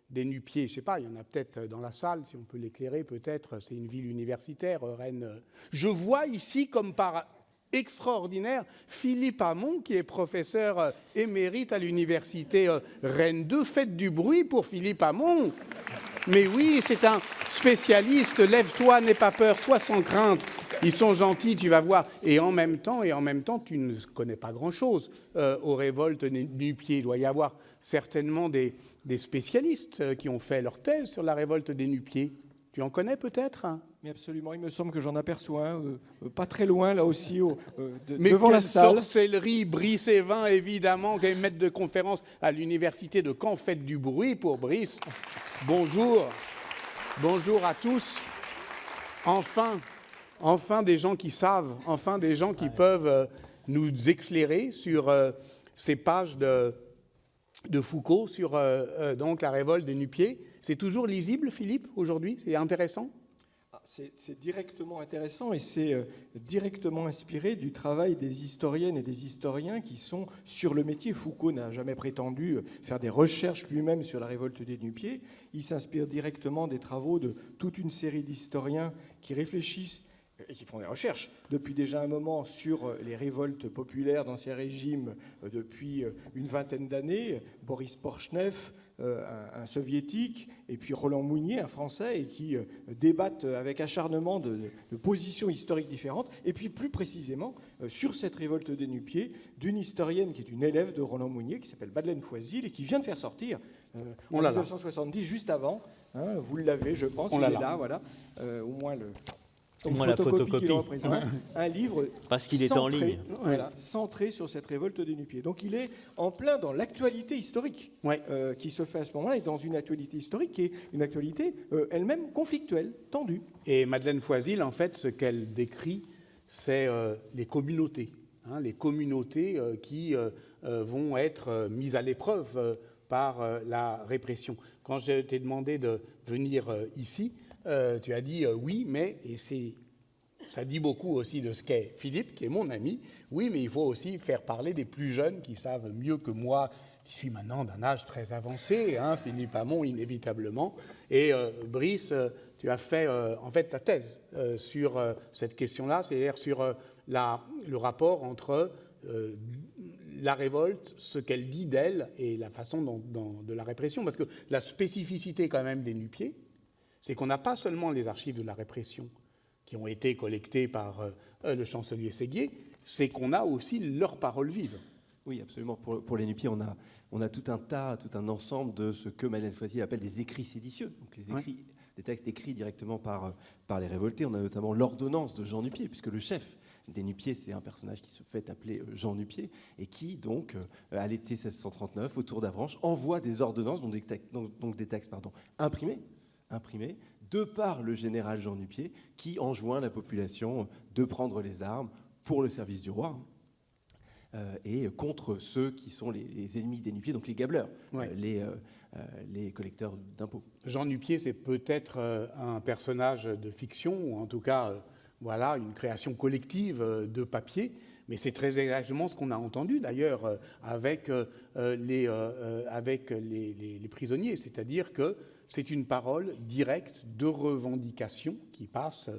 des nu-pieds. Je ne sais pas, il y en a peut-être dans la salle, si on peut l'éclairer, peut-être, c'est une ville universitaire, Rennes. Je vois ici, comme par extraordinaire, Philippe Hamon, qui est professeur émérite à l'université Rennes 2. Faites du bruit pour Philippe Hamon. Mais oui, c'est un spécialiste. Lève-toi, n'aie pas peur, sois sans crainte. Ils sont gentils, tu vas voir. Et en même temps, tu ne connais pas grand-chose aux révoltes nu-pieds. Il doit y avoir certainement des spécialistes qui ont fait leur thèse sur la révolte des nu-pieds. Tu en connais peut-être ? Mais absolument, il me semble que j'en aperçois un, pas très loin, là aussi, mais devant la salle. Mais sorcellerie, Brice Evin, évidemment, qui est maître de conférence à l'université de Caen. Faites du bruit pour Brice. Bonjour. Bonjour à tous. Enfin des gens qui savent, enfin des gens qui peuvent nous éclairer sur ces pages de Foucault, sur donc la révolte des nu-pieds. C'est toujours lisible, Philippe, aujourd'hui ? C'est intéressant ? C'est directement intéressant et c'est directement inspiré du travail des historiennes et des historiens qui sont sur le métier. Foucault n'a jamais prétendu faire des recherches lui-même sur la révolte des nu-pieds. Il s'inspire directement des travaux de toute une série d'historiens qui réfléchissent et qui font des recherches depuis déjà un moment sur les révoltes populaires d'Ancien Régime depuis une vingtaine d'années, Boris Porchnev, un soviétique, et puis Roland Mounier, un Français, et qui débattent avec acharnement de positions historiques différentes, et puis plus précisément sur cette révolte des Nu-Pieds, d'une historienne qui est une élève de Roland Mounier, qui s'appelle Madeleine Foisil, et qui vient de faire sortir en 1970, juste avant, hein, vous l'avez, je pense, il est là, voilà, au moins la photocopie qui le représente, un livre parce qu'il est en ligne. Voilà, centré sur cette révolte des Nu-Pieds. Donc il est en plein dans l'actualité historique qui se fait à ce moment-là, et dans une actualité historique qui est une actualité elle-même conflictuelle, tendue. Et Madeleine Foisil, en fait, ce qu'elle décrit, c'est les communautés, hein, les communautés qui vont être mises à l'épreuve par la répression. Quand je t'ai demandé de venir ici, tu as dit oui, mais, et ça dit beaucoup aussi de ce qu'est Philippe, qui est mon ami, oui, mais il faut aussi faire parler des plus jeunes qui savent mieux que moi, qui suis maintenant d'un âge très avancé, hein, Philippe Hamon, inévitablement. Et Brice, tu as fait en fait ta thèse sur cette question-là, c'est-à-dire sur le rapport entre la révolte, ce qu'elle dit d'elle et la façon de la répression. Parce que la spécificité quand même des Nu-Pieds, c'est qu'on n'a pas seulement les archives de la répression qui ont été collectées par le chancelier Séguier, c'est qu'on a aussi leurs paroles vives. Oui, absolument. Pour les Nu-Pieds, on a tout un ensemble de ce que Madeleine Foisil appelle des écrits séditieux, donc des textes écrits directement par les révoltés. On a notamment l'ordonnance de Jean Nu-Pied, puisque le chef des Nu-Pieds, c'est un personnage qui se fait appeler Jean Nu-Pied, et qui, donc, à l'été 1639, autour d'Avranches, envoie des ordonnances, donc des textes imprimés de par le général Jean Nu-Pied, qui enjoint la population de prendre les armes pour le service du roi, et contre ceux qui sont les ennemis des Nu-Pieds, donc les gabeleurs, les collecteurs d'impôts. Jean Nu-Pied, c'est peut-être un personnage de fiction, ou en tout cas, voilà, une création collective de papier, mais c'est très exactement ce qu'on a entendu d'ailleurs avec les prisonniers, c'est-à-dire que c'est une parole directe de revendication qui passe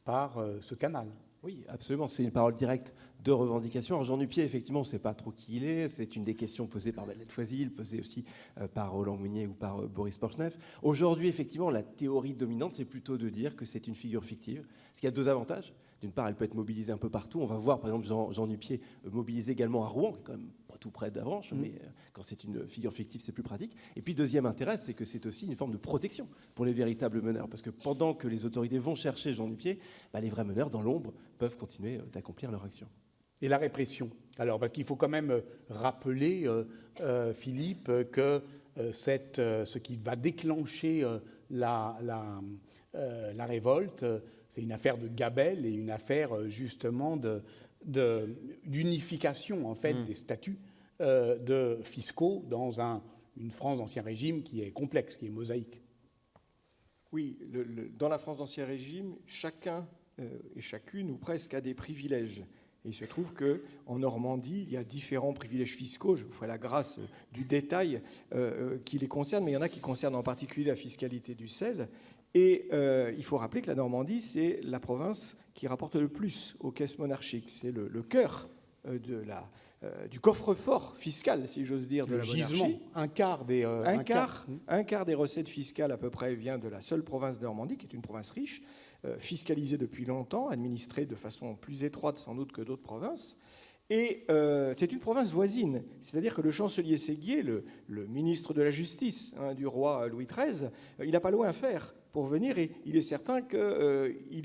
par ce canal. Oui, absolument, c'est une parole directe de revendication. Alors Jean Nu-Pied, effectivement, on ne sait pas trop qui il est. C'est une des questions posées par Madeleine Foisil, posées aussi par Roland Mounier ou par Boris Porchnev. Aujourd'hui, effectivement, la théorie dominante, c'est plutôt de dire que c'est une figure fictive. Ce qui a deux avantages. D'une part, elle peut être mobilisée un peu partout. On va voir, par exemple, Jean Nu-Pied mobilisé également à Rouen, qui est quand même pas tout près d'Avranches, mais quand c'est une figure fictive, c'est plus pratique. Et puis, deuxième intérêt, c'est que c'est aussi une forme de protection pour les véritables meneurs. Parce que pendant que les autorités vont chercher Jean Nu-Pied, les vrais meneurs, dans l'ombre, peuvent continuer d'accomplir leur action. Et la répression. Alors, parce qu'il faut quand même rappeler, Philippe, que ce qui va déclencher la révolte, c'est une affaire de gabelle et une affaire justement d'unification en fait des statuts de fiscaux dans une France d'Ancien Régime qui est complexe, qui est mosaïque. Oui, dans la France d'Ancien Régime, chacun et chacune ou presque a des privilèges. Et il se trouve qu'en Normandie, il y a différents privilèges fiscaux. Je vous ferai la grâce du détail qui les concerne, mais il y en a qui concernent en particulier la fiscalité du sel. Et il faut rappeler que la Normandie, c'est la province qui rapporte le plus aux caisses monarchiques. C'est le cœur du coffre-fort fiscal, si j'ose dire, de la monarchie. Un quart des recettes fiscales à peu près vient de la seule province de Normandie, qui est une province riche, fiscalisée depuis longtemps, administrée de façon plus étroite sans doute que d'autres provinces. Et c'est une province voisine, c'est-à-dire que le chancelier Séguier, le ministre de la Justice du roi Louis XIII, il n'a pas loin à faire pour venir, et il est certain qu'il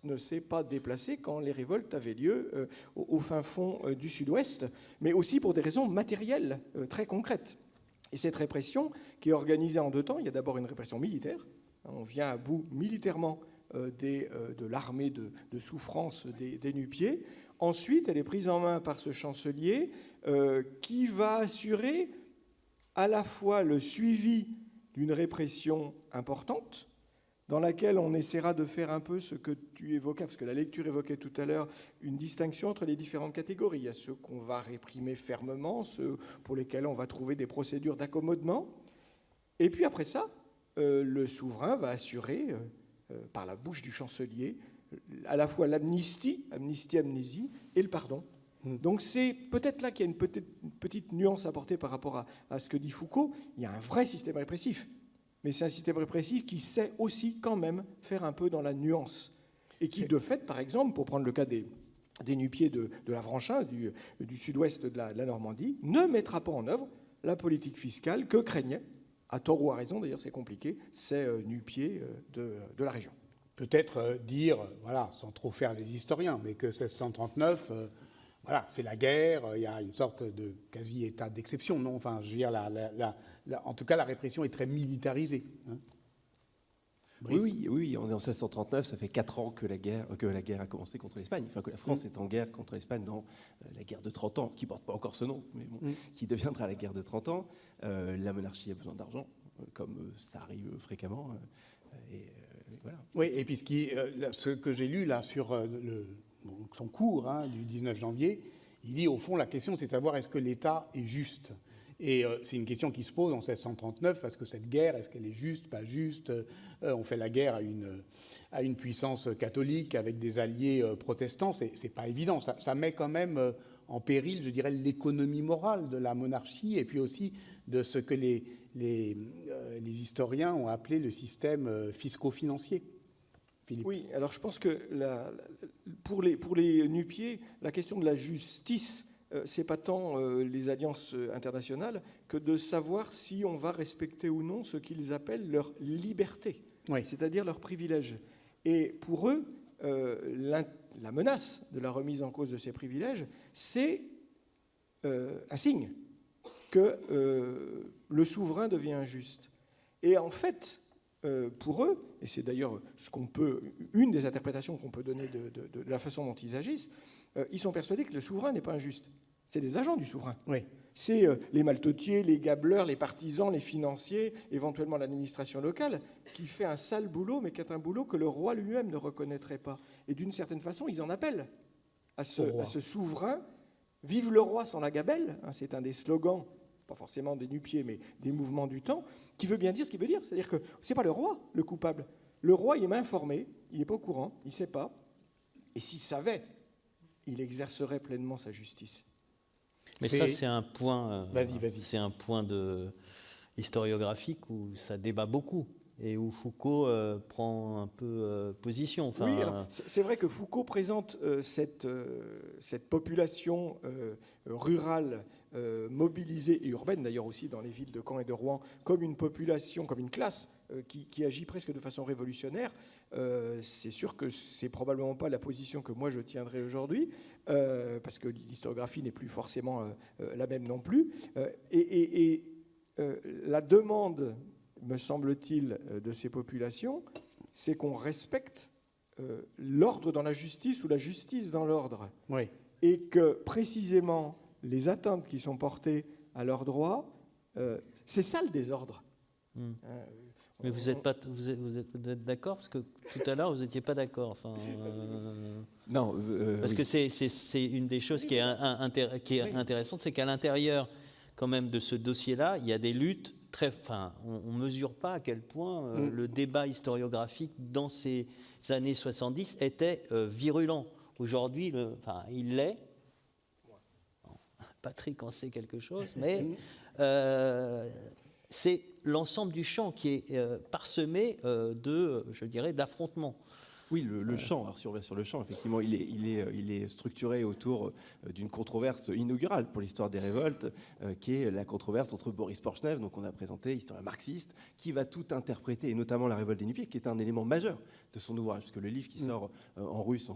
ne s'est pas déplacé quand les révoltes avaient lieu au fin fond du sud-ouest, mais aussi pour des raisons matérielles très concrètes. Et cette répression, qui est organisée en deux temps, il y a d'abord une répression militaire, on vient à bout militairement de l'armée de souffrance des Nu-Pieds. Ensuite, elle est prise en main par ce chancelier qui va assurer à la fois le suivi d'une répression importante, dans laquelle on essaiera de faire un peu ce que tu évoquais, parce que la lecture évoquait tout à l'heure une distinction entre les différentes catégories. Il y a ceux qu'on va réprimer fermement, ceux pour lesquels on va trouver des procédures d'accommodement. Et puis après ça, le souverain va assurer, par la bouche du chancelier, à la fois l'amnistie, amnésie, et le pardon. Donc c'est peut-être là qu'il y a une petite nuance à apporter par rapport à ce que dit Foucault. Il y a un vrai système répressif, mais c'est un système répressif qui sait aussi quand même faire un peu dans la nuance. Et qui, de fait, par exemple, pour prendre le cas des nu-pieds de l'Avranchin, du sud-ouest de la Normandie, ne mettra pas en œuvre la politique fiscale que craignait, à tort ou à raison d'ailleurs, c'est compliqué, ces nu-pieds de la région. Peut-être dire, voilà, sans trop faire les historiens, mais que 1639, voilà, c'est la guerre, il y a une sorte de quasi-état d'exception, non? Enfin, je veux dire, en tout cas, la répression est très militarisée. Hein. Oui, on est en 1639, ça fait 4 ans que la guerre a commencé contre l'Espagne, enfin que la France est en guerre contre l'Espagne dans la guerre de 30 ans, qui ne porte pas encore ce nom, mais bon, qui deviendra la guerre de 30 ans. La monarchie a besoin d'argent, comme ça arrive fréquemment, et voilà. Oui, et puis ce que j'ai lu là sur son cours du 19 janvier, il dit au fond la question c'est de savoir est-ce que l'État est juste. Et c'est une question qui se pose en 1639 parce que cette guerre, est-ce qu'elle est juste, pas juste? On fait la guerre à une puissance catholique avec des alliés protestants, c'est pas évident. Ça met quand même en péril, je dirais, l'économie morale de la monarchie et puis aussi de ce que les historiens ont appelé le système fisco-financier. Philippe. Oui, alors je pense que pour les nu-pieds, la question de la justice, c'est pas tant les alliances internationales que de savoir si on va respecter ou non ce qu'ils appellent leur liberté, oui. C'est-à-dire leurs privilèges. Et pour eux, la menace de la remise en cause de ces privilèges, c'est un signe que le souverain devient injuste. Et en fait, pour eux, et c'est d'ailleurs une des interprétations qu'on peut donner de la façon dont ils agissent, ils sont persuadés que le souverain n'est pas injuste. C'est des agents du souverain. Oui. C'est les maltôtiers, les gabeleurs, les partisans, les financiers, éventuellement l'administration locale, qui fait un sale boulot, mais qui est un boulot que le roi lui-même ne reconnaîtrait pas. Et d'une certaine façon, ils en appellent à ce souverain. Vive le roi sans la gabelle, c'est un des slogans, pas forcément des nu-pieds, mais des mouvements du temps, qui veut bien dire ce qu'il veut dire. C'est-à-dire que ce n'est pas le roi le coupable. Le roi, il est mal informé, il n'est pas au courant, il ne sait pas. Et s'il savait, il exercerait pleinement sa justice. Mais ça, c'est un point, Vas-y. c'est un point historiographique où ça débat beaucoup et où Foucault prend un peu position. Enfin, oui, alors, c'est vrai que Foucault présente cette population rurale, mobilisée et urbaine, d'ailleurs aussi dans les villes de Caen et de Rouen, comme une population, comme une classe qui agit presque de façon révolutionnaire. C'est sûr que c'est probablement pas la position que moi je tiendrai aujourd'hui, parce que l'historiographie n'est plus forcément la même non plus. La demande, me semble-t-il, de ces populations, c'est qu'on respecte l'ordre dans la justice ou la justice dans l'ordre. Oui. Et que précisément les atteintes qui sont portées à leurs droits, c'est ça le désordre. Mais vous êtes d'accord? Parce que tout à l'heure, vous n'étiez pas d'accord. Enfin, Non, parce que c'est une des choses qui est intéressante, c'est qu'à l'intérieur quand même de ce dossier-là, il y a des luttes on ne mesure pas à quel point le débat historiographique dans ces années 70 était virulent. Aujourd'hui, il l'est. Patrick en sait quelque chose, mais c'est l'ensemble du champ qui est parsemé d'affrontements. Oui, le champ, alors si on revient sur le champ, effectivement, il est structuré autour d'une controverse inaugurale pour l'histoire des révoltes, qui est la controverse entre Boris Porchnev, donc on a présenté, historien marxiste, qui va tout interpréter, et notamment la révolte des nu-pieds, qui est un élément majeur de son ouvrage, puisque le livre qui sort en russe en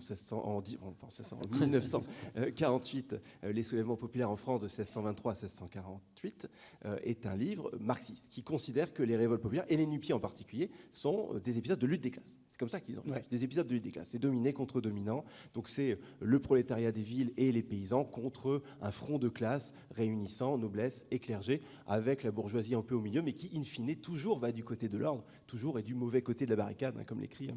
1948, Les soulèvements populaires en France de 1623 à 1648, est un livre marxiste, qui considère que les révoltes populaires, et les nu-pieds en particulier, sont des épisodes de lutte des classes. C'est comme ça qu'ils ont des épisodes de lutte des classes. C'est dominé contre dominant. Donc c'est le prolétariat des villes et les paysans contre un front de classe réunissant noblesse et clergé, avec la bourgeoisie un peu au milieu, mais qui, in fine, toujours va du côté de l'ordre, toujours est du mauvais côté de la barricade, comme l'écrit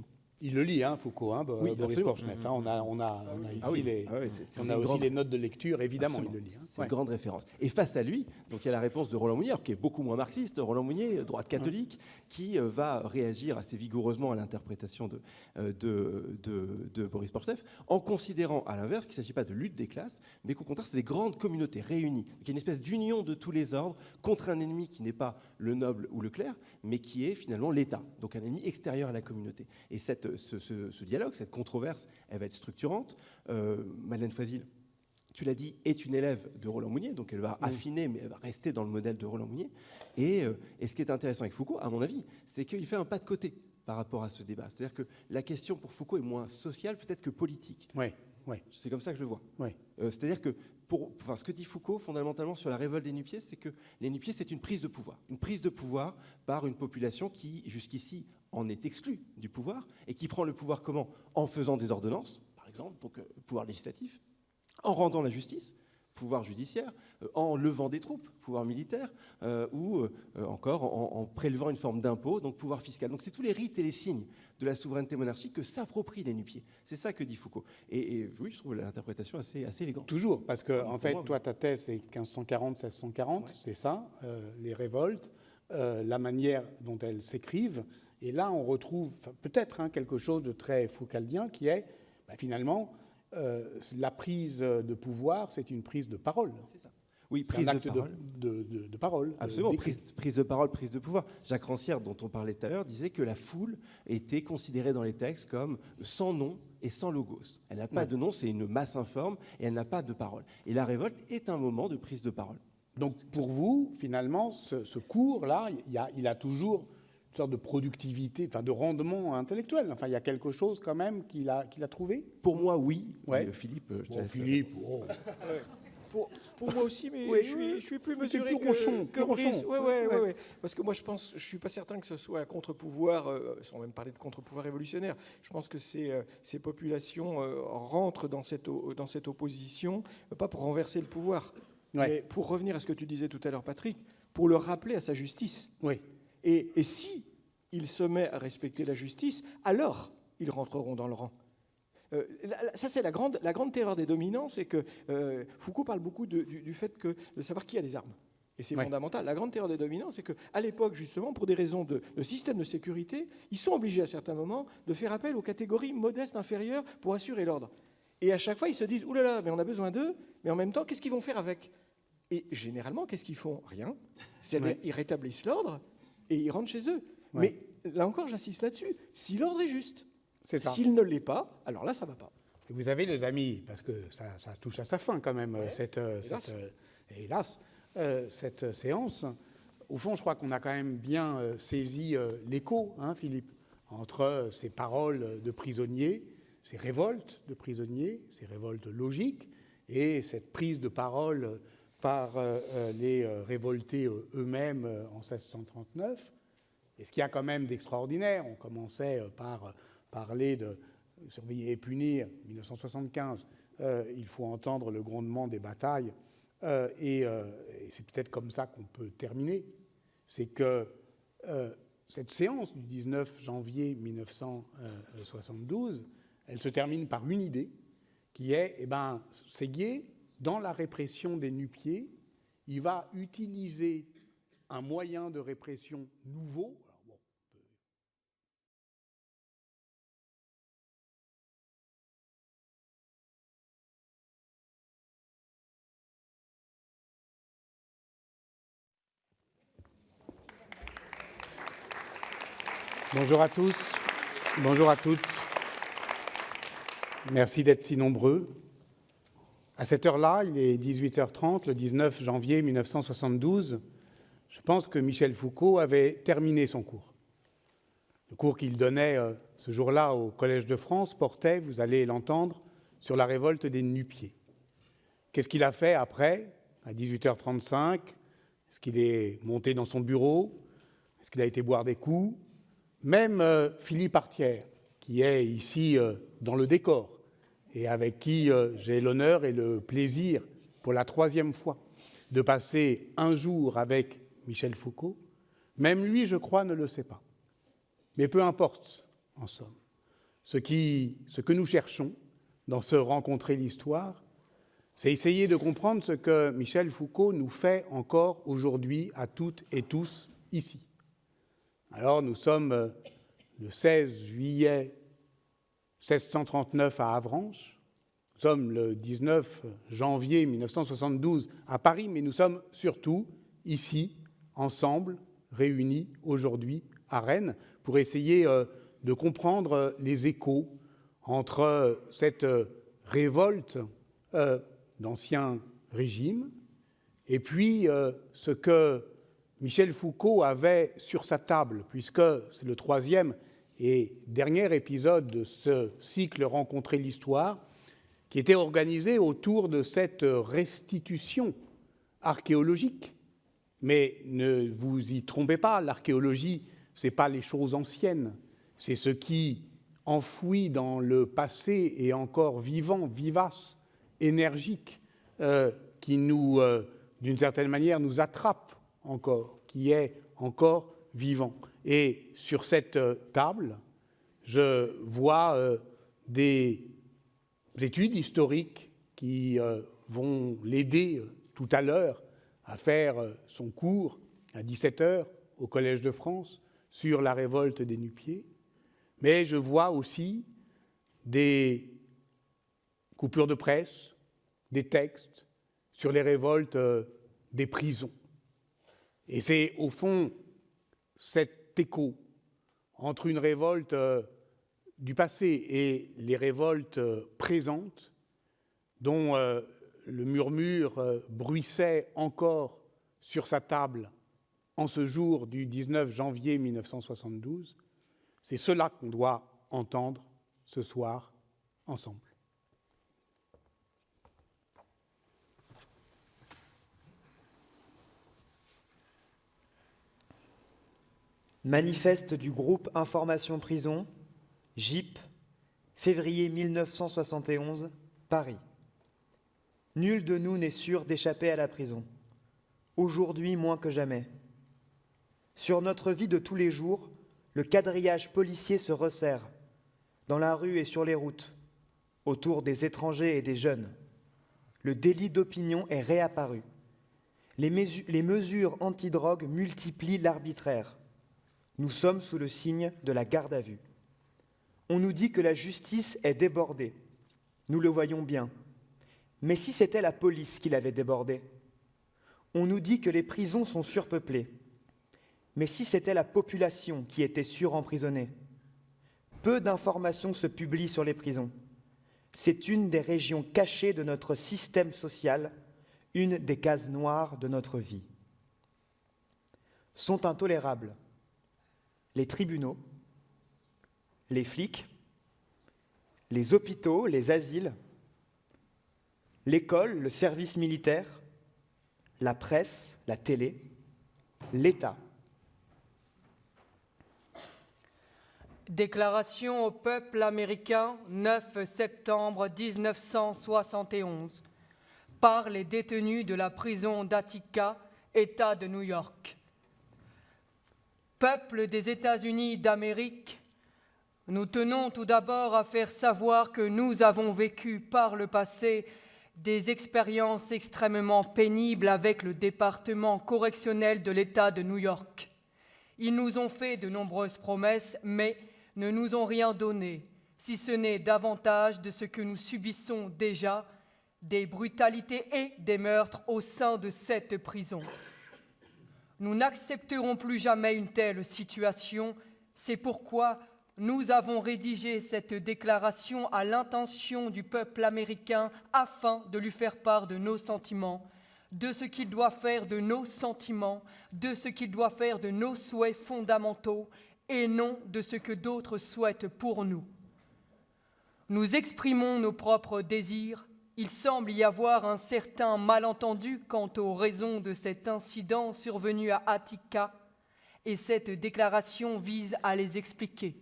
Il le lit, hein, Foucault, hein, Oui, Boris absolument. Porchneff. Hein, on a ici Ah oui, les, ah oui, c'est on une a aussi grande- les notes de lecture, évidemment, Absolument. il le lit. Hein. C'est Ouais. une grande référence. Et face à lui, donc il y a la réponse de Roland Mounier, qui est beaucoup moins marxiste, Roland Mounier, droite catholique, qui va réagir assez vigoureusement à l'interprétation de Boris Porchneff, en considérant à l'inverse qu'il ne s'agit pas de lutte des classes, mais qu'au contraire, c'est des grandes communautés réunies. Donc, il y a une espèce d'union de tous les ordres contre un ennemi qui n'est pas le noble ou le clerc, mais qui est finalement l'État, donc un ennemi extérieur à la communauté. Et ce dialogue, cette controverse, elle va être structurante. Madeleine Foisil, tu l'as dit, est une élève de Roland Mounier, donc elle va affiner, mais elle va rester dans le modèle de Roland Mounier. Et ce qui est intéressant avec Foucault, à mon avis, c'est qu'il fait un pas de côté par rapport à ce débat. C'est-à-dire que la question pour Foucault est moins sociale peut-être que politique. Ouais, ouais, C'est comme ça que je le vois. ouais. C'est-à-dire que ce que dit Foucault fondamentalement sur la révolte des nu-pieds, c'est que les nu-pieds, c'est une prise de pouvoir. Une prise de pouvoir par une population qui, jusqu'ici, en est exclue du pouvoir et qui prend le pouvoir comment ? En faisant des ordonnances, par exemple, donc pouvoir législatif, en rendant la justice, pouvoir judiciaire, en levant des troupes, pouvoir militaire, ou encore en prélevant une forme d'impôt, donc pouvoir fiscal. Donc c'est tous les rites et les signes de la souveraineté monarchique que s'approprient les nu-pieds. C'est ça que dit Foucault. Et oui, je trouve l'interprétation assez élégante. Toujours, parce que en fait, moi, toi, ta thèse, c'est 1540-1640, c'est ça, les révoltes, la manière dont elles s'écrivent. Et là, on retrouve peut-être quelque chose de très foucaldien qui est, finalement, la prise de pouvoir, c'est une prise de parole. C'est ça. Oui, C'est prise un de acte parole. de parole. Absolument, d'écrit. prise de parole, prise de pouvoir. Jacques Rancière, dont on parlait tout à l'heure, disait que la foule était considérée dans les textes comme sans nom et sans logos. Elle n'a pas de nom, c'est une masse informe, et elle n'a pas de parole. Et la révolte est un moment de prise de parole. Donc pour vous, finalement, ce cours-là, il a toujours une sorte de productivité, de rendement intellectuel. Enfin, il y a quelque chose quand même qu'il a trouvé. Pour moi, oui. Ouais. Philippe, je te Bon, laisse- Philippe, Pour moi aussi, mais Oui, je suis plus c'est mesuré plus que, ronchon, que plus Brice. ronchon. Ouais. Parce que moi, je suis pas certain que ce soit un contre-pouvoir, sans même parler de contre-pouvoir révolutionnaire. Je pense que ces populations rentrent dans cette opposition, pas pour renverser le pouvoir, mais pour revenir à ce que tu disais tout à l'heure, Patrick, pour le rappeler à sa justice. Oui. Et si il se met à respecter la justice, alors ils rentreront dans le rang. Ça, c'est la grande terreur des dominants, c'est que Foucault parle beaucoup du fait de savoir qui a les armes. Et c'est fondamental. La grande terreur des dominants, c'est qu'à l'époque, justement, pour des raisons de système de sécurité, ils sont obligés à certains moments de faire appel aux catégories modestes, inférieures, pour assurer l'ordre. Et à chaque fois, ils se disent « Ouh là là, mais on a besoin d'eux, mais en même temps, qu'est-ce qu'ils vont faire avec ?» Et généralement, qu'est-ce qu'ils font ? Rien. C'est-à-dire ils rétablissent l'ordre et ils rentrent chez eux. Mais là encore, j'insiste là-dessus, si l'ordre est juste, C'est ça. s'il ne l'est pas, alors là, ça ne va pas. Et vous avez, les amis, parce que ça touche à sa fin quand même, hélas, cette séance. Au fond, je crois qu'on a quand même bien saisi l'écho, Philippe, entre ces paroles de prisonniers, ces révoltes de prisonniers, ces révoltes logiques, et cette prise de parole par les révoltés eux-mêmes en 1639. Et ce qu'il y a quand même d'extraordinaire, on commençait par parler de surveiller et punir, 1975, il faut entendre le grondement des batailles, et c'est peut-être comme ça qu'on peut terminer. C'est que cette séance du 19 janvier 1972, elle se termine par une idée, qui est, Séguier, dans la répression des nu-pieds, il va utiliser un moyen de répression nouveau. Bonjour à tous, bonjour à toutes. Merci d'être si nombreux. À cette heure-là, il est 18h30, le 19 janvier 1972. Je pense que Michel Foucault avait terminé son cours. Le cours qu'il donnait ce jour-là au Collège de France portait, vous allez l'entendre, sur la révolte des nu-pieds. Qu'est-ce qu'il a fait après, à 18h35 ? Est-ce qu'il est monté dans son bureau ? Est-ce qu'il a été boire des coups ? Même Philippe Artière, qui est ici dans le décor, et avec qui j'ai l'honneur et le plaisir, pour la 3e fois, de passer un jour avec Michel Foucault, même lui, je crois, ne le sait pas. Mais peu importe, en somme. Ce que nous cherchons dans ce Rencontrer l'Histoire, c'est essayer de comprendre ce que Michel Foucault nous fait encore aujourd'hui à toutes et tous ici. Alors nous sommes le 16 juillet 1639 à Avranches, nous sommes le 19 janvier 1972 à Paris, mais nous sommes surtout ici, ensemble, réunis aujourd'hui à Rennes, pour essayer de comprendre les échos entre cette révolte d'Ancien Régime et puis ce que Michel Foucault avait sur sa table, puisque c'est le troisième et dernier épisode de ce cycle Rencontrer l'Histoire, qui était organisé autour de cette restitution archéologique. Mais ne vous y trompez pas, l'archéologie, ce n'est pas les choses anciennes, c'est ce qui enfoui dans le passé et encore vivant, vivace, énergique, qui nous, d'une certaine manière, nous attrape encore, qui est encore vivant. Et sur cette table, je vois des études historiques qui vont l'aider tout à l'heure à faire son cours à 17h au Collège de France sur la révolte des Nu-Pieds. Mais je vois aussi des coupures de presse, des textes sur les révoltes des prisons. Et c'est au fond cet écho entre une révolte du passé et les révoltes présentes dont le murmure bruissait encore sur sa table en ce jour du 19 janvier 1972, c'est cela qu'on doit entendre ce soir ensemble. Manifeste du groupe Information Prison, GIP, février 1971, Paris. Nul de nous n'est sûr d'échapper à la prison. Aujourd'hui moins que jamais. Sur notre vie de tous les jours, le quadrillage policier se resserre, dans la rue et sur les routes, autour des étrangers et des jeunes. Le délit d'opinion est réapparu. Les mesures antidrogue multiplient l'arbitraire. Nous sommes sous le signe de la garde à vue. On nous dit que la justice est débordée. Nous le voyons bien. Mais si c'était la police qui l'avait débordée? On nous dit que les prisons sont surpeuplées. Mais si c'était la population qui était suremprisonnée? Peu d'informations se publient sur les prisons. C'est une des régions cachées de notre système social, une des cases noires de notre vie. Sont intolérables les tribunaux, les flics, les hôpitaux, les asiles, l'école, le service militaire, la presse, la télé, l'État. Déclaration au peuple américain, 9 septembre 1971, par les détenus de la prison d'Attica, État de New York. Peuple des États-Unis d'Amérique, nous tenons tout d'abord à faire savoir que nous avons vécu par le passé des expériences extrêmement pénibles avec le département correctionnel de l'État de New York. Ils nous ont fait de nombreuses promesses, mais ne nous ont rien donné, si ce n'est davantage de ce que nous subissons déjà, des brutalités et des meurtres au sein de cette prison. Nous n'accepterons plus jamais une telle situation, c'est pourquoi nous avons rédigé cette déclaration à l'intention du peuple américain afin de lui faire part de nos sentiments, de ce qu'il doit faire de nos sentiments, de ce qu'il doit faire de nos souhaits fondamentaux et non de ce que d'autres souhaitent pour nous. Nous exprimons nos propres désirs. Il semble y avoir un certain malentendu quant aux raisons de cet incident survenu à Attica, et cette déclaration vise à les expliquer.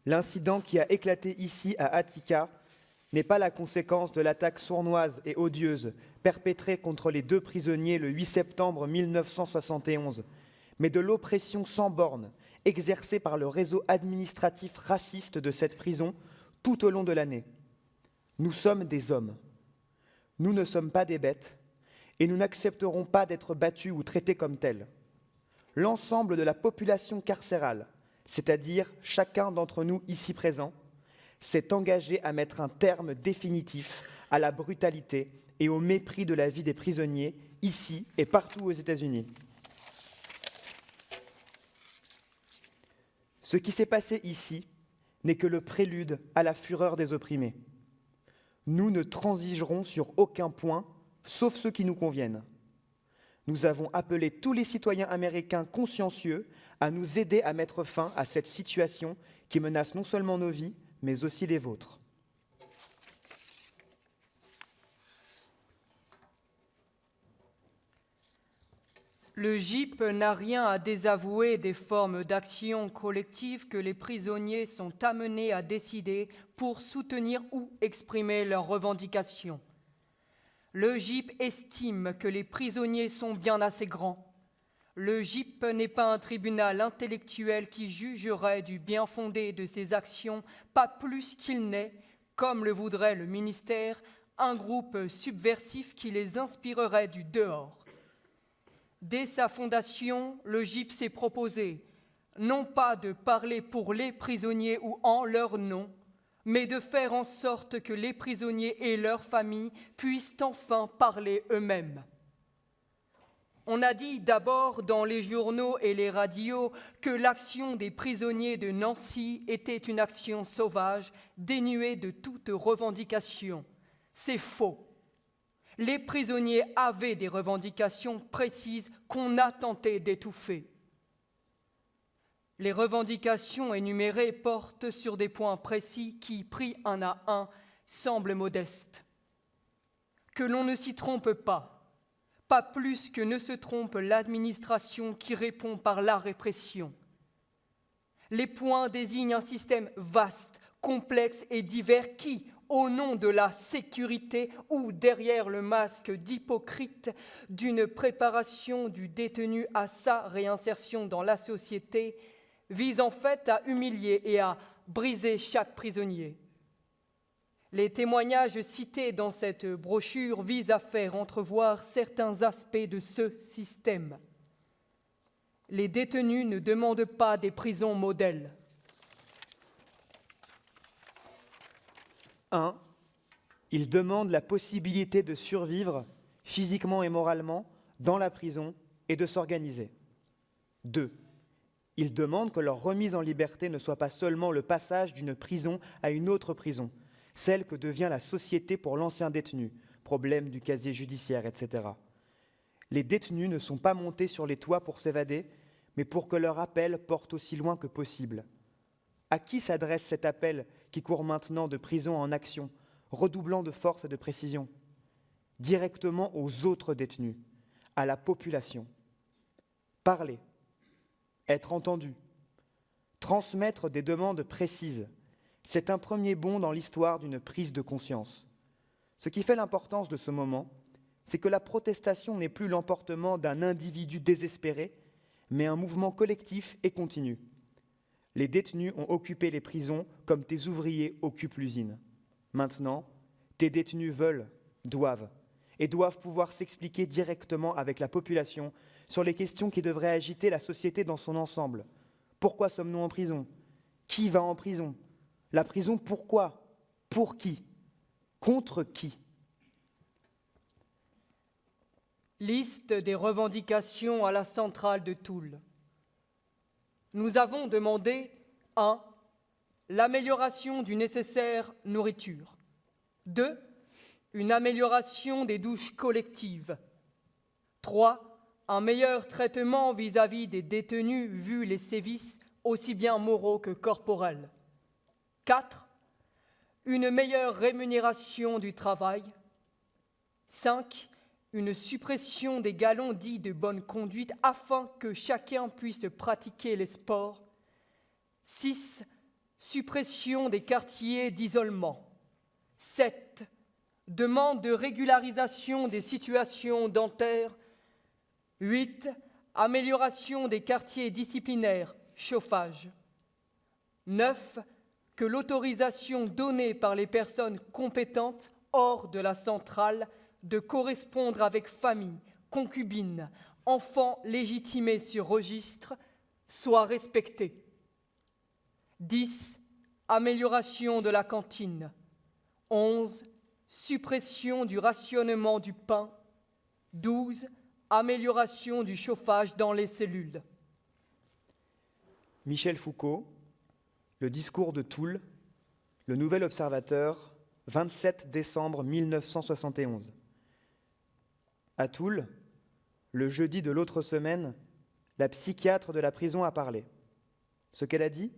L'incident qui a éclaté ici à Attica n'est pas la conséquence de l'attaque sournoise et odieuse perpétrée contre les 2 prisonniers le 8 septembre 1971, mais de l'oppression sans bornes exercée par le réseau administratif raciste de cette prison tout au long de l'année. Nous sommes des hommes. Nous ne sommes pas des bêtes et nous n'accepterons pas d'être battus ou traités comme tels. L'ensemble de la population carcérale, c'est-à-dire chacun d'entre nous ici présents, s'est engagé à mettre un terme définitif à la brutalité et au mépris de la vie des prisonniers, ici et partout aux États-Unis. Ce qui s'est passé ici n'est que le prélude à la fureur des opprimés. Nous ne transigerons sur aucun point, sauf ceux qui nous conviennent. Nous avons appelé tous les citoyens américains consciencieux à nous aider à mettre fin à cette situation qui menace non seulement nos vies, mais aussi les vôtres. Le GIP n'a rien à désavouer des formes d'action collective que les prisonniers sont amenés à décider pour soutenir ou exprimer leurs revendications. Le GIP estime que les prisonniers sont bien assez grands. Le GIP n'est pas un tribunal intellectuel qui jugerait du bien fondé de ses actions, pas plus qu'il n'est, comme le voudrait le ministère, un groupe subversif qui les inspirerait du dehors. Dès sa fondation, le GIP s'est proposé, non pas de parler pour les prisonniers ou en leur nom, mais de faire en sorte que les prisonniers et leurs familles puissent enfin parler eux-mêmes. On a dit d'abord dans les journaux et les radios que l'action des prisonniers de Nancy était une action sauvage, dénuée de toute revendication. C'est faux. Les prisonniers avaient des revendications précises qu'on a tenté d'étouffer. Les revendications énumérées portent sur des points précis qui, pris un à un, semblent modestes. Que l'on ne s'y trompe pas plus que ne se trompe l'administration qui répond par la répression. Les points désignent un système vaste, complexe et divers qui, au nom de la sécurité ou derrière le masque d'hypocrite d'une préparation du détenu à sa réinsertion dans la société, vise en fait à humilier et à briser chaque prisonnier. Les témoignages cités dans cette brochure visent à faire entrevoir certains aspects de ce système. Les détenus ne demandent pas des prisons modèles. 1. Ils demandent la possibilité de survivre physiquement et moralement dans la prison et de s'organiser. 2. Ils demandent que leur remise en liberté ne soit pas seulement le passage d'une prison à une autre prison, celle que devient la société pour l'ancien détenu, problème du casier judiciaire, etc. Les détenus ne sont pas montés sur les toits pour s'évader, mais pour que leur appel porte aussi loin que possible. À qui s'adresse cet appel qui court maintenant de prison en action, redoublant de force et de précision? Directement aux autres détenus, à la population. Parler, être entendu, transmettre des demandes précises, c'est un premier bond dans l'histoire d'une prise de conscience. Ce qui fait l'importance de ce moment, c'est que la protestation n'est plus l'emportement d'un individu désespéré, mais un mouvement collectif et continu. Les détenus ont occupé les prisons comme tes ouvriers occupent l'usine. Maintenant, tes détenus veulent, doivent pouvoir s'expliquer directement avec la population sur les questions qui devraient agiter la société dans son ensemble. Pourquoi sommes-nous en prison? Qui va en prison? La prison, pourquoi? Pour qui? Contre qui? Liste des revendications à la centrale de Toul. Nous avons demandé 1. L'amélioration du nécessaire nourriture. 2. Une amélioration des douches collectives. 3. Un meilleur traitement vis-à-vis des détenus vu les sévices aussi bien moraux que corporels. 4. Une meilleure rémunération du travail. 5. Une suppression des galons dits de bonne conduite afin que chacun puisse pratiquer les sports. 6. Suppression des quartiers d'isolement. 7. Demande de régularisation des situations dentaires. 8. Amélioration des quartiers disciplinaires, chauffage. 9. Que l'autorisation donnée par les personnes compétentes hors de la centrale de correspondre avec famille, concubine, enfants légitimés sur registre soit respectée. 10. Amélioration de la cantine. 11. Suppression du rationnement du pain. 12. Amélioration du chauffage dans les cellules. Michel Foucault, Le discours de Toul, Le Nouvel Observateur, 27 décembre 1971. À Toul, le jeudi de l'autre semaine, la psychiatre de la prison a parlé. Ce qu'elle a dit ?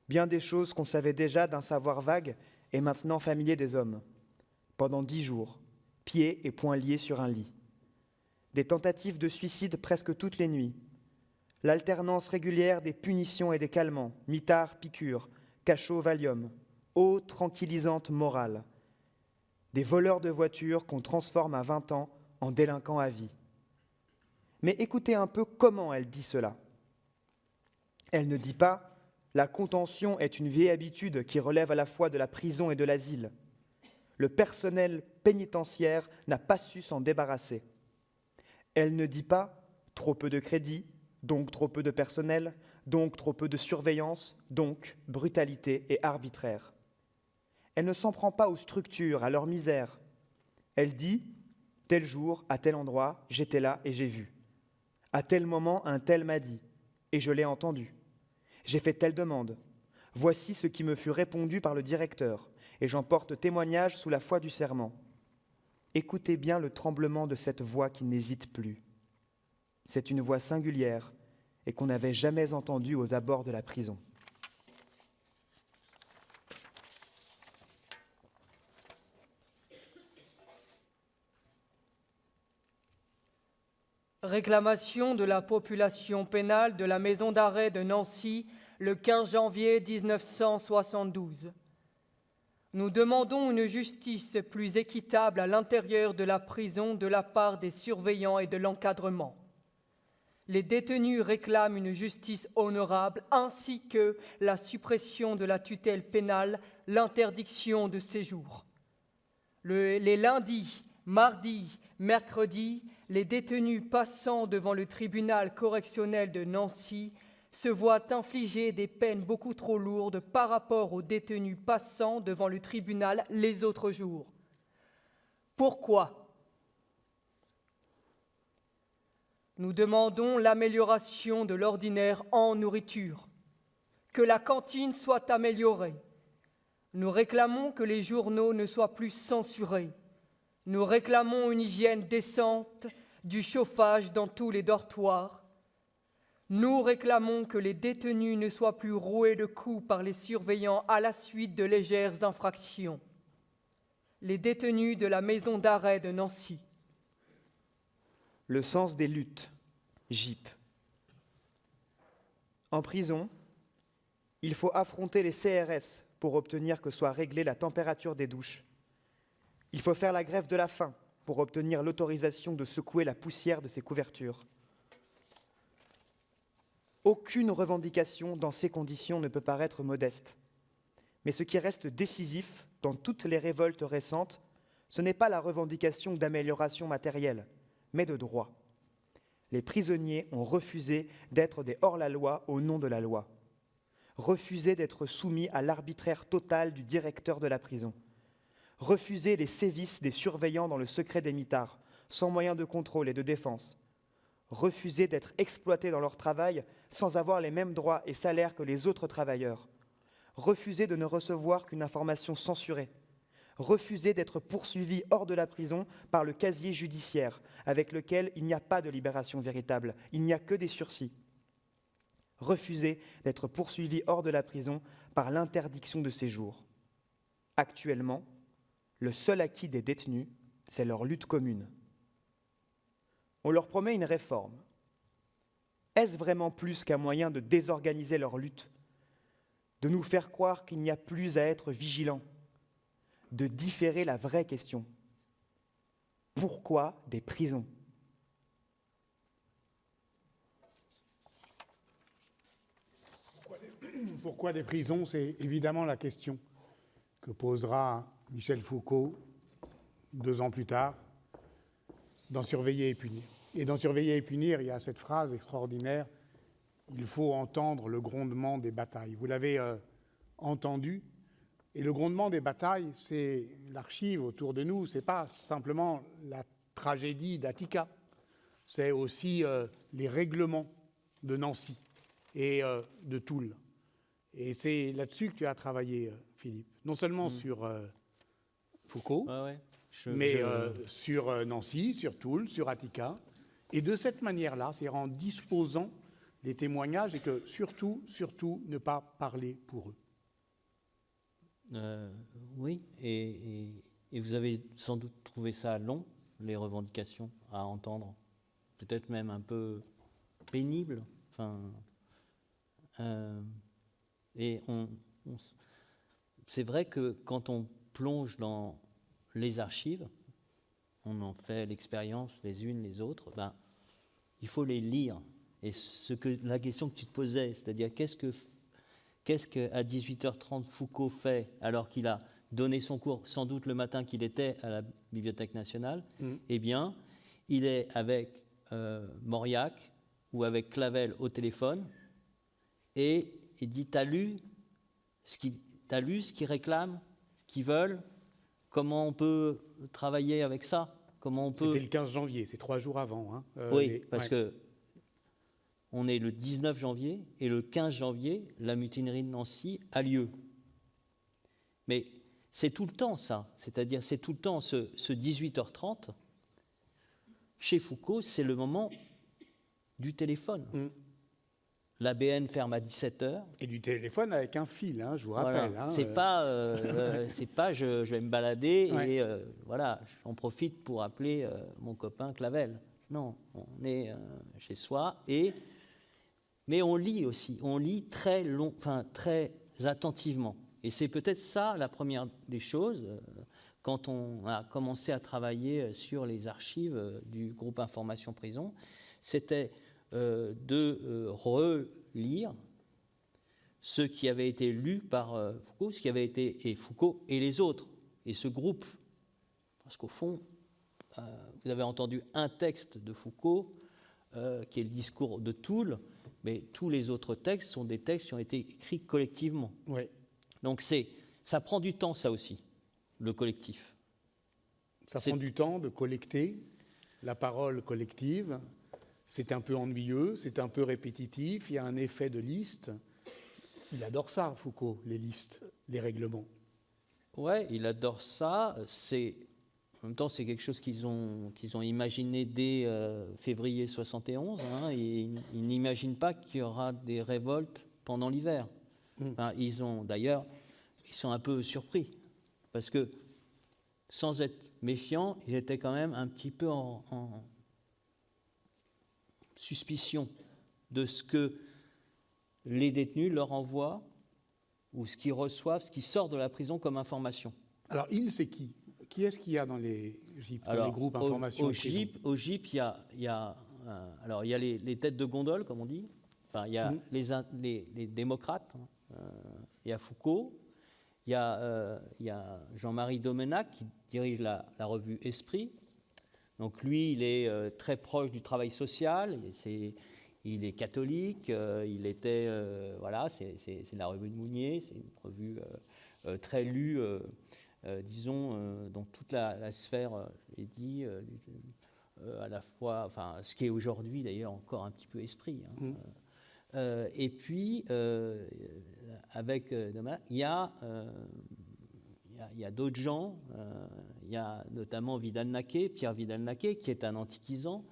Bien des choses qu'on savait déjà d'un savoir vague et maintenant familier des hommes. Pendant 10 jours, pieds et poings liés sur un lit. Des tentatives de suicide presque toutes les nuits. L'alternance régulière des punitions et des calmants, mitard, piqûres, cachot, valium, eau tranquillisante morale. Des voleurs de voitures qu'on transforme à 20 ans en délinquants à vie. Mais écoutez un peu comment elle dit cela. Elle ne dit pas « la contention est une vieille habitude qui relève à la fois de la prison et de l'asile. Le personnel pénitentiaire n'a pas su s'en débarrasser. » Elle ne dit pas « trop peu de crédit, donc trop peu de personnel, donc trop peu de surveillance, donc brutalité et arbitraire. » Elle ne s'en prend pas aux structures, à leur misère. Elle dit « tel jour, à tel endroit, j'étais là et j'ai vu. À tel moment, un tel m'a dit, et je l'ai entendu. J'ai fait telle demande. Voici ce qui me fut répondu par le directeur, et j'en porte témoignage sous la foi du serment. Écoutez bien le tremblement de cette voix qui n'hésite plus. C'est une voix singulière et qu'on n'avait jamais entendue aux abords de la prison. Réclamation de la population pénale de la maison d'arrêt de Nancy le 15 janvier 1972. Nous demandons une justice plus équitable à l'intérieur de la prison de la part des surveillants et de l'encadrement. Les détenus réclament une justice honorable ainsi que la suppression de la tutelle pénale, l'interdiction de séjour. Les lundis, mardis, mercredis, les détenus passant devant le tribunal correctionnel de Nancy se voient infliger des peines beaucoup trop lourdes par rapport aux détenus passant devant le tribunal les autres jours. Pourquoi ? Nous demandons l'amélioration de l'ordinaire en nourriture, que la cantine soit améliorée. Nous réclamons que les journaux ne soient plus censurés. Nous réclamons une hygiène décente, du chauffage dans tous les dortoirs. Nous réclamons que les détenus ne soient plus roués de coups par les surveillants à la suite de légères infractions. Les détenus de la maison d'arrêt de Nancy. Le sens des luttes, GIP. En prison, il faut affronter les CRS pour obtenir que soit réglée la température des douches. Il faut faire la grève de la faim pour obtenir l'autorisation de secouer la poussière de ses couvertures. Aucune revendication dans ces conditions ne peut paraître modeste. Mais ce qui reste décisif dans toutes les révoltes récentes, ce n'est pas la revendication d'amélioration matérielle, mais de droit. Les prisonniers ont refusé d'être des hors-la-loi au nom de la loi, refusé d'être soumis à l'arbitraire total du directeur de la prison, refusé les sévices des surveillants dans le secret des mitards, sans moyens de contrôle et de défense, refusé d'être exploités dans leur travail sans avoir les mêmes droits et salaires que les autres travailleurs, refusé de ne recevoir qu'une information censurée, refusé d'être poursuivi hors de la prison par le casier judiciaire, avec lequel il n'y a pas de libération véritable, il n'y a que des sursis. Refusé d'être poursuivi hors de la prison par l'interdiction de séjour. Actuellement, le seul acquis des détenus, c'est leur lutte commune. On leur promet une réforme. Est-ce vraiment plus qu'un moyen de désorganiser leur lutte, de nous faire croire qu'il n'y a plus à être vigilant, de différer la vraie question. Pourquoi des prisons ? Pourquoi des prisons? C'est évidemment la question que posera Michel Foucault 2 ans plus tard dans Surveiller et punir. Et dans Surveiller et punir, il y a cette phrase extraordinaire: il faut entendre le grondement des batailles. Vous l'avez entendu, et le grondement des batailles, c'est l'archive autour de nous, c'est pas simplement la tragédie d'Attica, c'est aussi les règlements de Nancy et de Toul. Et c'est là-dessus que tu as travaillé, Philippe. Non seulement sur Foucault, mais sur Nancy, sur Toul, sur Attica. Et de cette manière-là, c'est-à-dire en disposant des témoignages et que surtout ne pas parler pour eux. Oui, et vous avez sans doute trouvé ça long, les revendications à entendre, peut-être même un peu pénible. Enfin, et c'est vrai que quand on plonge dans les archives, on en fait l'expérience les unes les autres, il faut les lire. Et la question que tu te posais, c'est-à-dire qu'est-ce qu'à 18h30 Foucault fait alors qu'il a donné son cours, sans doute le matin qu'il était à la Bibliothèque nationale, Eh bien, il est avec Mauriac ou avec Clavel au téléphone et il dit: t'as lu ce qu'ils réclament, ce qu'ils veulent, comment on peut travailler avec ça, comment on peut... C'était le 15 janvier, c'est 3 jours avant. Oui, parce que on est le 19 janvier et le 15 janvier, la mutinerie de Nancy a lieu. Mais c'est tout le temps ça, c'est-à-dire c'est tout le temps ce 18h30. Chez Foucault, c'est le moment du téléphone. L'ABN ferme à 17h. Et du téléphone avec un fil, je vous rappelle. Voilà. C'est pas je vais me balader et voilà, j'en profite pour appeler mon copain Clavel. Non, on est chez soi mais on lit aussi, on lit très attentivement. Et c'est peut-être ça la première des choses quand on a commencé à travailler sur les archives du groupe Information Prison, c'était de relire ce qui avait été lu par Foucault, ce qui avait été et Foucault et les autres, et ce groupe. Parce qu'au fond, vous avez entendu un texte de Foucault, qui est le discours de Toul, mais tous les autres textes sont des textes qui ont été écrits collectivement. Oui. Donc ça prend du temps, ça aussi, le collectif. Ça prend du temps de collecter la parole collective. C'est un peu ennuyeux, c'est un peu répétitif, il y a un effet de liste. Il adore ça, Foucault, les listes, les règlements. Ouais, il adore ça. En même temps, c'est quelque chose qu'ils ont imaginé dès février 71. Et ils n'imaginent pas qu'il y aura des révoltes pendant l'hiver. Ils sont un peu surpris. Parce que, sans être méfiants, ils étaient quand même un petit peu en suspicion de ce que les détenus leur envoient ou ce qu'ils reçoivent, ce qui sort de la prison comme information. Alors, c'est qui ? Qui est-ce qu'il y a dans les GIP, dans les groupes information prison ? Au GIP, il y a les têtes de gondole, comme on dit. Enfin, il y a les démocrates. Il y a Foucault. Il y a Jean-Marie Domenac qui dirige la revue Esprit. Donc lui, il est très proche du travail social. Il est catholique. Il était c'est la revue de Mounier. C'est une revue très lue. Disons, dans toute la sphère, j'ai dit, à la fois, ce qui est aujourd'hui d'ailleurs encore un petit peu Esprit. Et puis, avec Domain, il y a d'autres gens, il y a notamment Pierre Vidal-Naquet, qui est un antiquisant,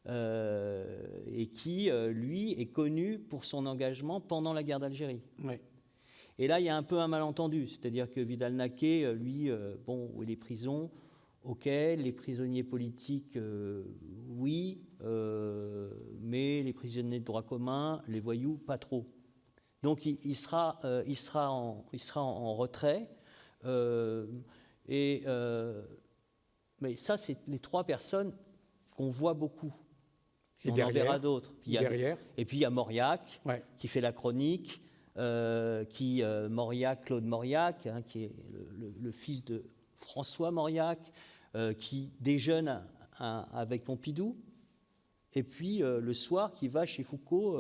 et qui, lui, est connu pour son engagement pendant la guerre d'Algérie. Ouais. Et là, il y a un peu un malentendu, c'est-à-dire que Vidal-Naquet, lui, les prisons, ok, les prisonniers politiques, oui, mais les prisonniers de droit commun, les voyous, pas trop. Donc, il sera en retrait. Mais ça, c'est les 3 personnes qu'on voit beaucoup. Et on en verra d'autres. Derrière. Et puis, il y a Mauriac, qui fait la chronique. Mauriac, Claude Mauriac, hein, qui est le fils de François Mauriac, qui déjeune avec Pompidou, et puis le soir qui va chez Foucault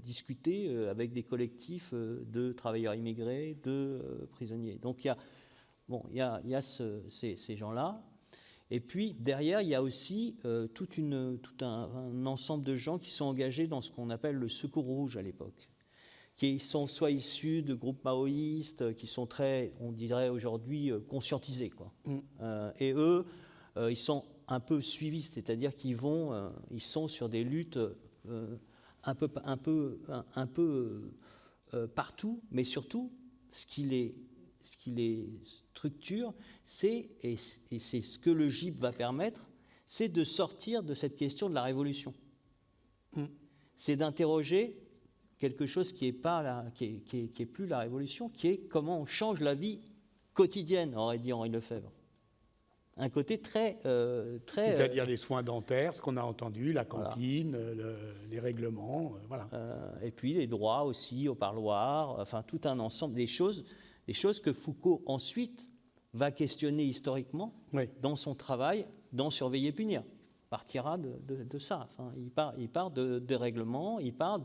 discuter avec des collectifs de travailleurs immigrés, de prisonniers. Donc il y a ces gens-là. Et puis derrière, il y a aussi tout un ensemble de gens qui sont engagés dans ce qu'on appelle le Secours rouge à l'époque, qui sont soit issus de groupes maoïstes, qui sont très, on dirait aujourd'hui, conscientisés, quoi. Et eux, ils sont un peu suivistes, c'est-à-dire qu'ils ils sont sur des luttes un peu partout, mais surtout, ce qui les structure, et c'est ce que le GIP va permettre, c'est de sortir de cette question de la révolution. C'est d'interroger quelque chose qui est plus la révolution, qui est comment on change la vie quotidienne, aurait dit Henri Lefebvre. Un côté très... c'est-à-dire les soins dentaires, ce qu'on a entendu, la cantine, voilà. Les règlements, voilà. Et puis les droits aussi au parloir, enfin tout un ensemble des choses que Foucault ensuite va questionner historiquement dans son travail, dans Surveiller et punir. Il partira de ça. Enfin, il part de règlements, il part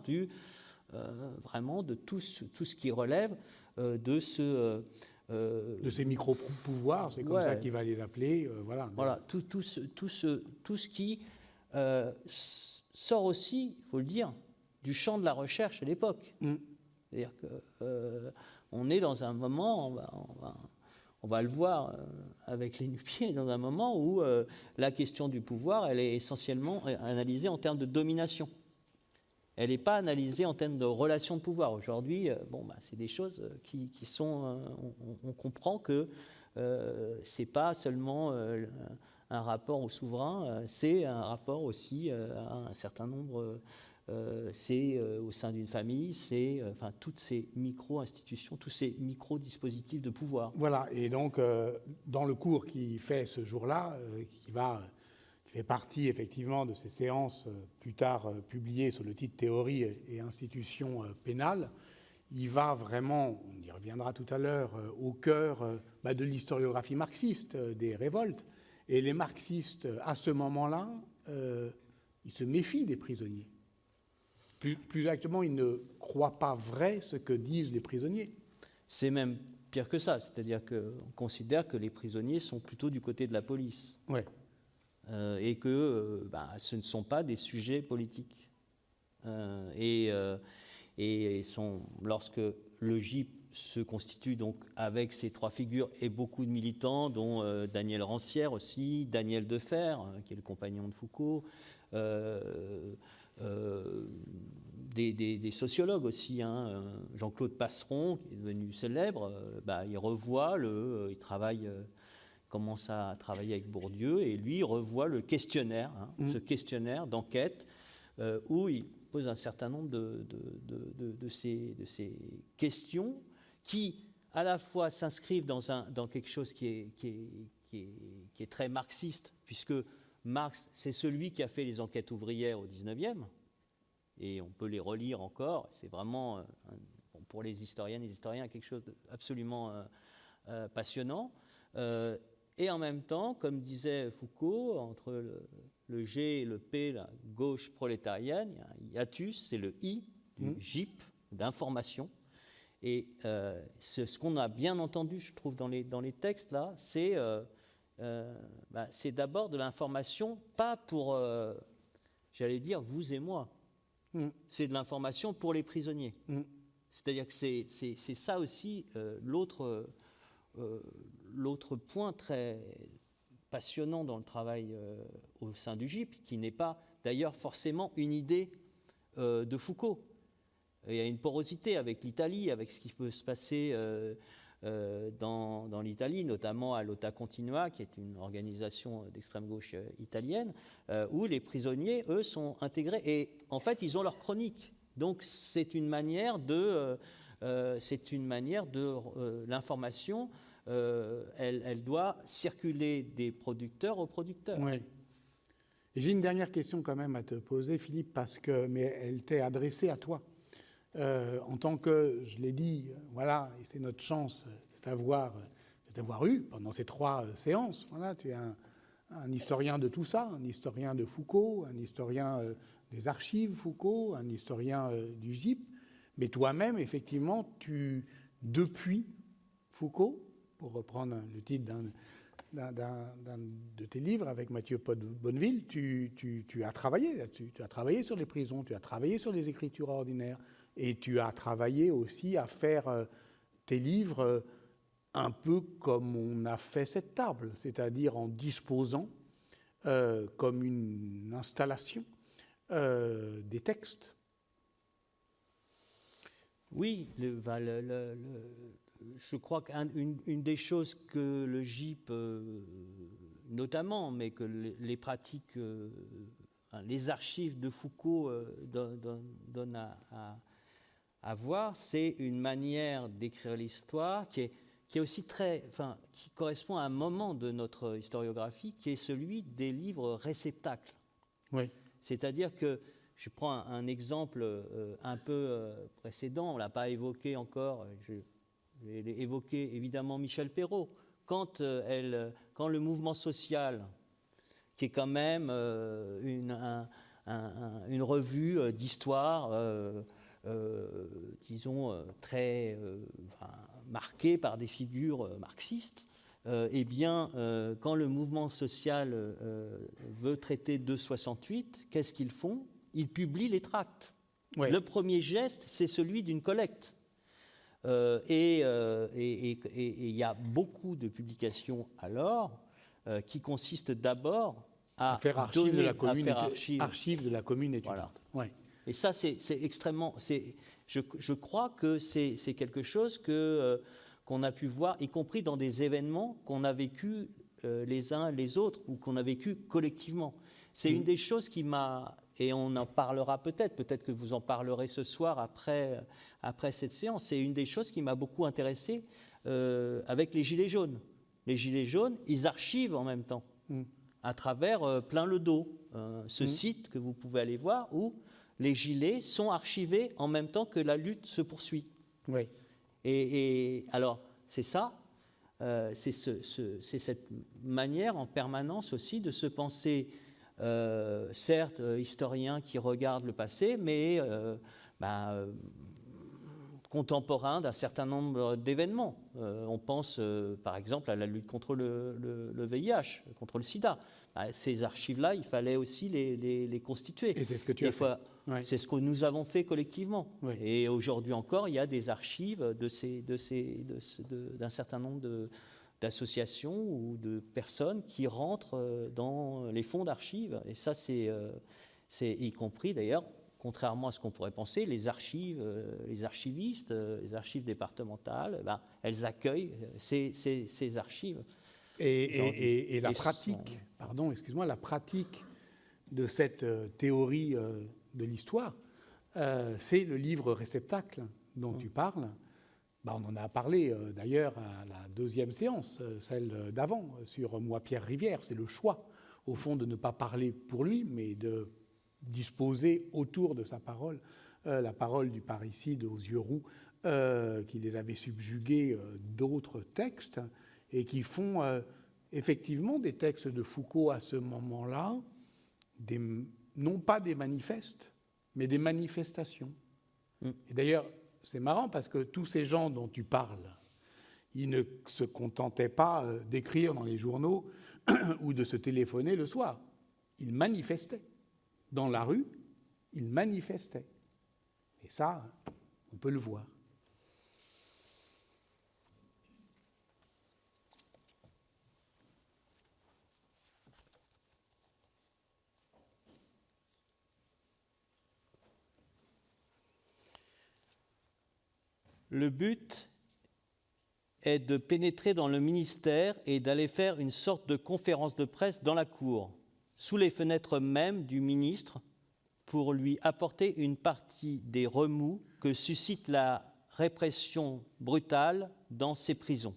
vraiment de tout ce qui relève de ce... de ces micro-pouvoirs, c'est comme ça qu'il va les appeler. Voilà, tout ce qui sort aussi, il faut le dire, du champ de la recherche à l'époque. C'est-à-dire qu'on est dans un moment, on va le voir avec les nu-pieds, dans un moment où la question du pouvoir, elle est essentiellement analysée en termes de domination. Elle n'est pas analysée en termes de relations de pouvoir. Aujourd'hui, c'est des choses qui sont... on comprend que ce n'est pas seulement un rapport au souverain, c'est un rapport aussi à un certain nombre... c'est au sein d'une famille, c'est toutes ces micro-institutions, tous ces micro-dispositifs de pouvoir. Voilà, et donc dans le cours qu'il fait ce jour-là, qui fait partie effectivement de ces séances plus tard publiées sous le titre Théorie et institutions pénales, il va vraiment, on y reviendra tout à l'heure, au cœur de l'historiographie marxiste des révoltes. Et les marxistes, à ce moment-là, ils se méfient des prisonniers. Plus exactement, ils ne croient pas vrai ce que disent les prisonniers. C'est même pire que ça, c'est-à-dire qu'on considère que les prisonniers sont plutôt du côté de la police. Ouais. Et que ce ne sont pas des sujets politiques. Lorsque le GIP se constitue donc avec ces trois figures et beaucoup de militants, dont Daniel Rancière aussi, Daniel Defer, qui est le compagnon de Foucault, des sociologues aussi, Jean-Claude Passeron, qui est devenu célèbre, il revoit il travaille... commence à travailler avec Bourdieu, et lui revoit le questionnaire, ce questionnaire d'enquête, où il pose un certain nombre de ces questions qui, à la fois, s'inscrivent dans quelque chose qui est très marxiste, puisque Marx, c'est celui qui a fait les enquêtes ouvrières au 19e, et on peut les relire encore, c'est vraiment, pour les historiennes et les historiens, quelque chose d'absolument passionnant. Et en même temps, comme disait Foucault, entre le G et le P, la gauche prolétarienne, il y a un hiatus, c'est le I du GIP, d'information. Et ce qu'on a bien entendu, je trouve, dans les textes, là, c'est d'abord de l'information, pas pour, j'allais dire, vous et moi. C'est de l'information pour les prisonniers. C'est-à-dire que c'est ça aussi l'autre point très passionnant dans le travail au sein du GIP, qui n'est pas d'ailleurs forcément une idée de Foucault. Il y a une porosité avec l'Italie, avec ce qui peut se passer dans l'Italie, notamment à l'Ota Continua, qui est une organisation d'extrême gauche italienne, où les prisonniers, eux, sont intégrés. Et en fait, ils ont leur chronique. Donc c'est une manière de... l'information, elle doit circuler des producteurs aux producteurs. Oui. Et j'ai une dernière question quand même à te poser, Philippe, mais elle t'est adressée à toi. en tant que, je l'ai dit, voilà, et c'est notre chance de t'avoir eu pendant ces 3 séances. Voilà, tu es un historien de tout ça, un historien de Foucault, un historien des archives Foucault, un historien du GIP, mais toi-même, effectivement, depuis Foucault, pour reprendre le titre d'un de tes livres avec Mathieu Bonneville, tu as travaillé là-dessus. Tu as travaillé sur les prisons, tu as travaillé sur les écritures ordinaires, et tu as travaillé aussi à faire tes livres un peu comme on a fait cette table, c'est-à-dire en disposant comme une installation des textes. Oui, je crois qu'une des choses que le GIP, notamment, mais que les pratiques, les archives de Foucault donnent à voir, c'est une manière d'écrire l'histoire qui est aussi qui correspond à un moment de notre historiographie, qui est celui des livres réceptacles. Oui. C'est-à-dire que, je prends un exemple un peu précédent, on ne l'a pas évoqué encore, je vais évoquer évidemment Michel Perrault. Quand le mouvement social, qui est quand même une revue d'histoire, disons, très marquée par des figures marxistes, eh bien, quand le mouvement social veut traiter de 68, qu'est-ce qu'ils font ? Ils publient les tracts. Ouais. Le premier geste, c'est celui d'une collecte. Et il y a beaucoup de publications alors qui consistent d'abord à faire archives de la commune, archives de la commune étudiante. Voilà. Ouais. Et ça, c'est extrêmement. Je crois que c'est quelque chose qu'on a pu voir, y compris dans des événements qu'on a vécu les uns les autres ou qu'on a vécu collectivement. C'est une des choses qui m'a, et on en parlera peut-être que vous en parlerez ce soir après cette séance, c'est une des choses qui m'a beaucoup intéressé avec les Gilets jaunes. Les Gilets jaunes, ils archivent en même temps, à travers Plein le dos, ce site que vous pouvez aller voir, où les Gilets sont archivés en même temps que la lutte se poursuit. Oui. Et alors, c'est ça, c'est cette manière en permanence aussi de se penser, certes, historien qui regarde le passé, mais contemporain d'un certain nombre d'événements. On pense, par exemple, à la lutte contre le VIH, contre le sida. Ces archives-là, il fallait aussi les constituer. Et c'est ce que tu as fait. Ouais. C'est ce que nous avons fait collectivement. Ouais. Et aujourd'hui encore, il y a des archives d'un certain nombre d'associations ou de personnes qui rentrent dans les fonds d'archives. Et ça, c'est y compris d'ailleurs, contrairement à ce qu'on pourrait penser, les archives, les archivistes, les archives départementales, elles accueillent ces archives. Et la pratique, la pratique de cette théorie de l'histoire, c'est le livre réceptacle dont tu parles. On en a parlé d'ailleurs à la deuxième séance, celle d'avant, sur Moi, Pierre Rivière. C'est le choix, au fond, de ne pas parler pour lui, mais de disposer autour de sa parole, la parole du parricide aux yeux roux, qui les avait subjugués d'autres textes, et qui font effectivement des textes de Foucault à ce moment-là, non pas des manifestes, mais des manifestations. Et d'ailleurs, c'est marrant parce que tous ces gens dont tu parles, ils ne se contentaient pas d'écrire dans les journaux ou de se téléphoner le soir. Ils manifestaient. Dans la rue, ils manifestaient. Et ça, on peut le voir. Le but est de pénétrer dans le ministère et d'aller faire une sorte de conférence de presse dans la cour, sous les fenêtres même du ministre, pour lui apporter une partie des remous que suscite la répression brutale dans ces prisons.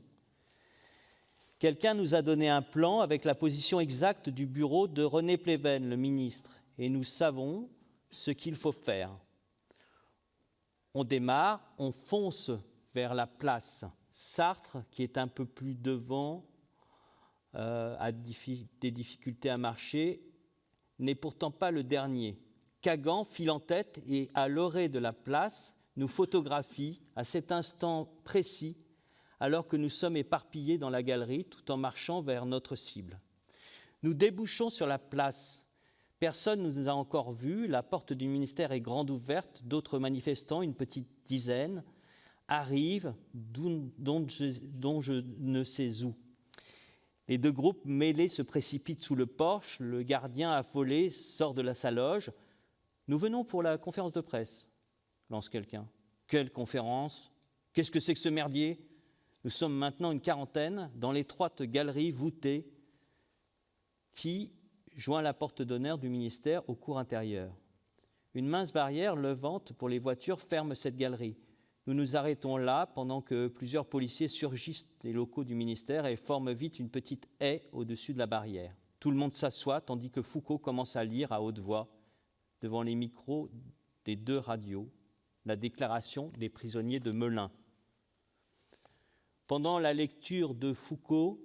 Quelqu'un nous a donné un plan avec la position exacte du bureau de René Pleven, le ministre, et nous savons ce qu'il faut faire. on démarre, on fonce vers la place Sartre, qui est un peu plus devant, a des difficultés à marcher, n'est pourtant pas le dernier. Kagan file en tête et, à l'orée de la place, nous photographie à cet instant précis, alors que nous sommes éparpillés dans la galerie, tout en marchant vers notre cible. Nous débouchons sur la place. Personne ne nous a encore vus, la porte du ministère est grande ouverte, d'autres manifestants, une petite dizaine, arrivent dont je ne sais où. Les deux groupes mêlés se précipitent sous le porche, le gardien affolé sort de sa loge. « Nous venons pour la conférence de presse », lance quelqu'un. « Quelle conférence ? Qu'est-ce que c'est que ce merdier ? » Nous sommes maintenant une quarantaine dans l'étroite galerie voûtée qui joint la porte d'honneur du ministère au cours intérieur. Une mince barrière levante pour les voitures ferme cette galerie. Nous nous arrêtons là pendant que plusieurs policiers surgissent des locaux du ministère et forment vite une petite haie au-dessus de la barrière. Tout le monde s'assoit tandis que Foucault commence à lire à haute voix, devant les micros des deux radios, la déclaration des prisonniers de Melun. Pendant la lecture de Foucault,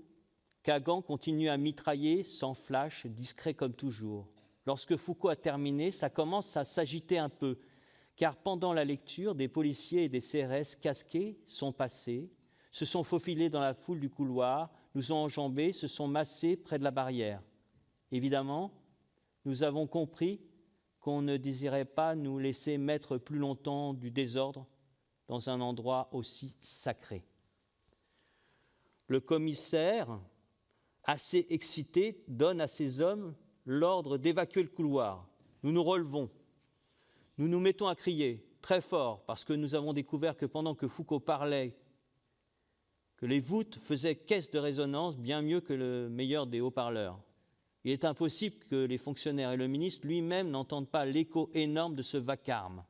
Kagan continue à mitrailler sans flash, discret comme toujours. Lorsque Foucault a terminé, ça commence à s'agiter un peu, car pendant la lecture, des policiers et des CRS casqués sont passés, se sont faufilés dans la foule du couloir, nous ont enjambés, se sont massés près de la barrière. Évidemment, nous avons compris qu'on ne désirait pas nous laisser mettre plus longtemps du désordre dans un endroit aussi sacré. Le commissaire, assez excité, donne à ses hommes l'ordre d'évacuer le couloir. Nous nous relevons. Nous nous mettons à crier très fort parce que nous avons découvert que pendant que Foucault parlait, que les voûtes faisaient caisse de résonance bien mieux que le meilleur des haut-parleurs. Il est impossible que les fonctionnaires et le ministre lui-même n'entendent pas l'écho énorme de ce vacarme.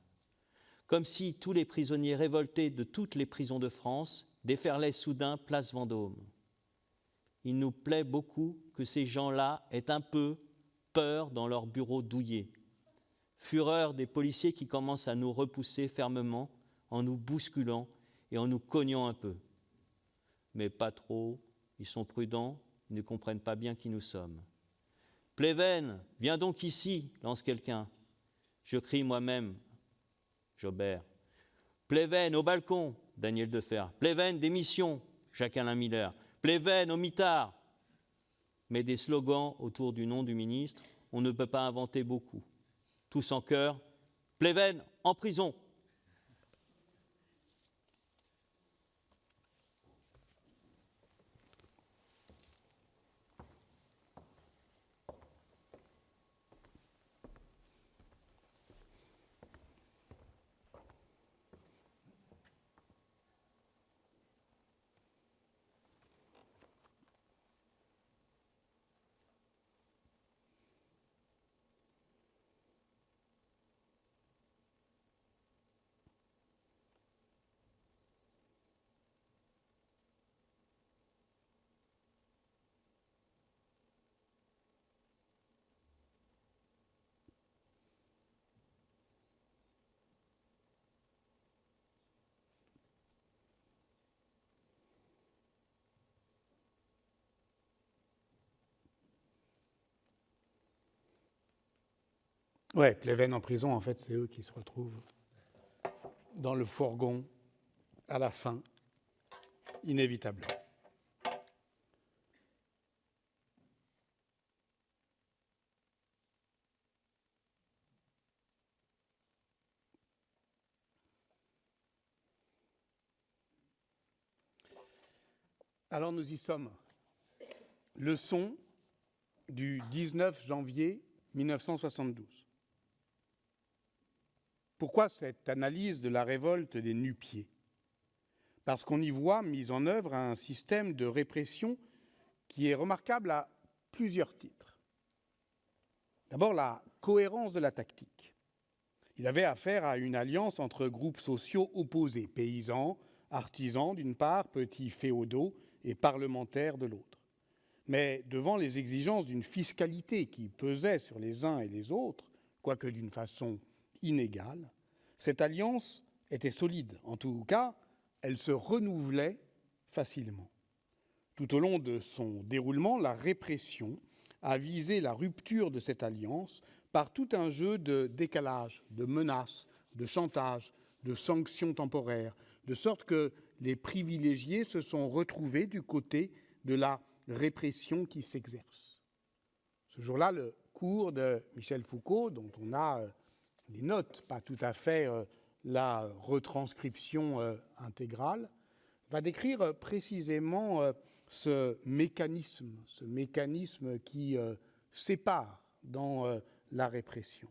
Comme si tous les prisonniers révoltés de toutes les prisons de France déferlaient soudain place Vendôme. Il nous plaît beaucoup que ces gens-là aient un peu peur dans leurs bureaux douillés. Fureur des policiers qui commencent à nous repousser fermement en nous bousculant et en nous cognant un peu. Mais pas trop, ils sont prudents, ils ne comprennent pas bien qui nous sommes. « Pleven, viens donc ici !» lance quelqu'un. Je crie moi-même, Jobert. « Pleven, au balcon !» Daniel Defer. « Pleven, démission !» Jacques-Alain Miller. « Pleven, au mitard !» Mais des slogans autour du nom du ministre, on ne peut pas inventer beaucoup. Tous en chœur, « Pleven, en prison !» Ouais, Pleven en prison, en fait, c'est eux qui se retrouvent dans le fourgon à la fin, inévitablement. Alors nous y sommes. Leçon du 19 janvier 1972. Pourquoi cette analyse de la révolte des nu-pieds ? Parce qu'on y voit mis en œuvre un système de répression qui est remarquable à plusieurs titres. D'abord, la cohérence de la tactique. Il avait affaire à une alliance entre groupes sociaux opposés, paysans, artisans d'une part, petits féodaux et parlementaires de l'autre. Mais devant les exigences d'une fiscalité qui pesait sur les uns et les autres, quoique d'une façon inégale, cette alliance était solide. En tout cas, elle se renouvelait facilement. Tout au long de son déroulement, la répression a visé la rupture de cette alliance par tout un jeu de décalage, de menaces, de chantage, de sanctions temporaires, de sorte que les privilégiés se sont retrouvés du côté de la répression qui s'exerce. Ce jour-là, le cours de Michel Foucault, dont on a les notes, pas tout à fait la retranscription intégrale, va décrire précisément ce mécanisme qui sépare dans la répression.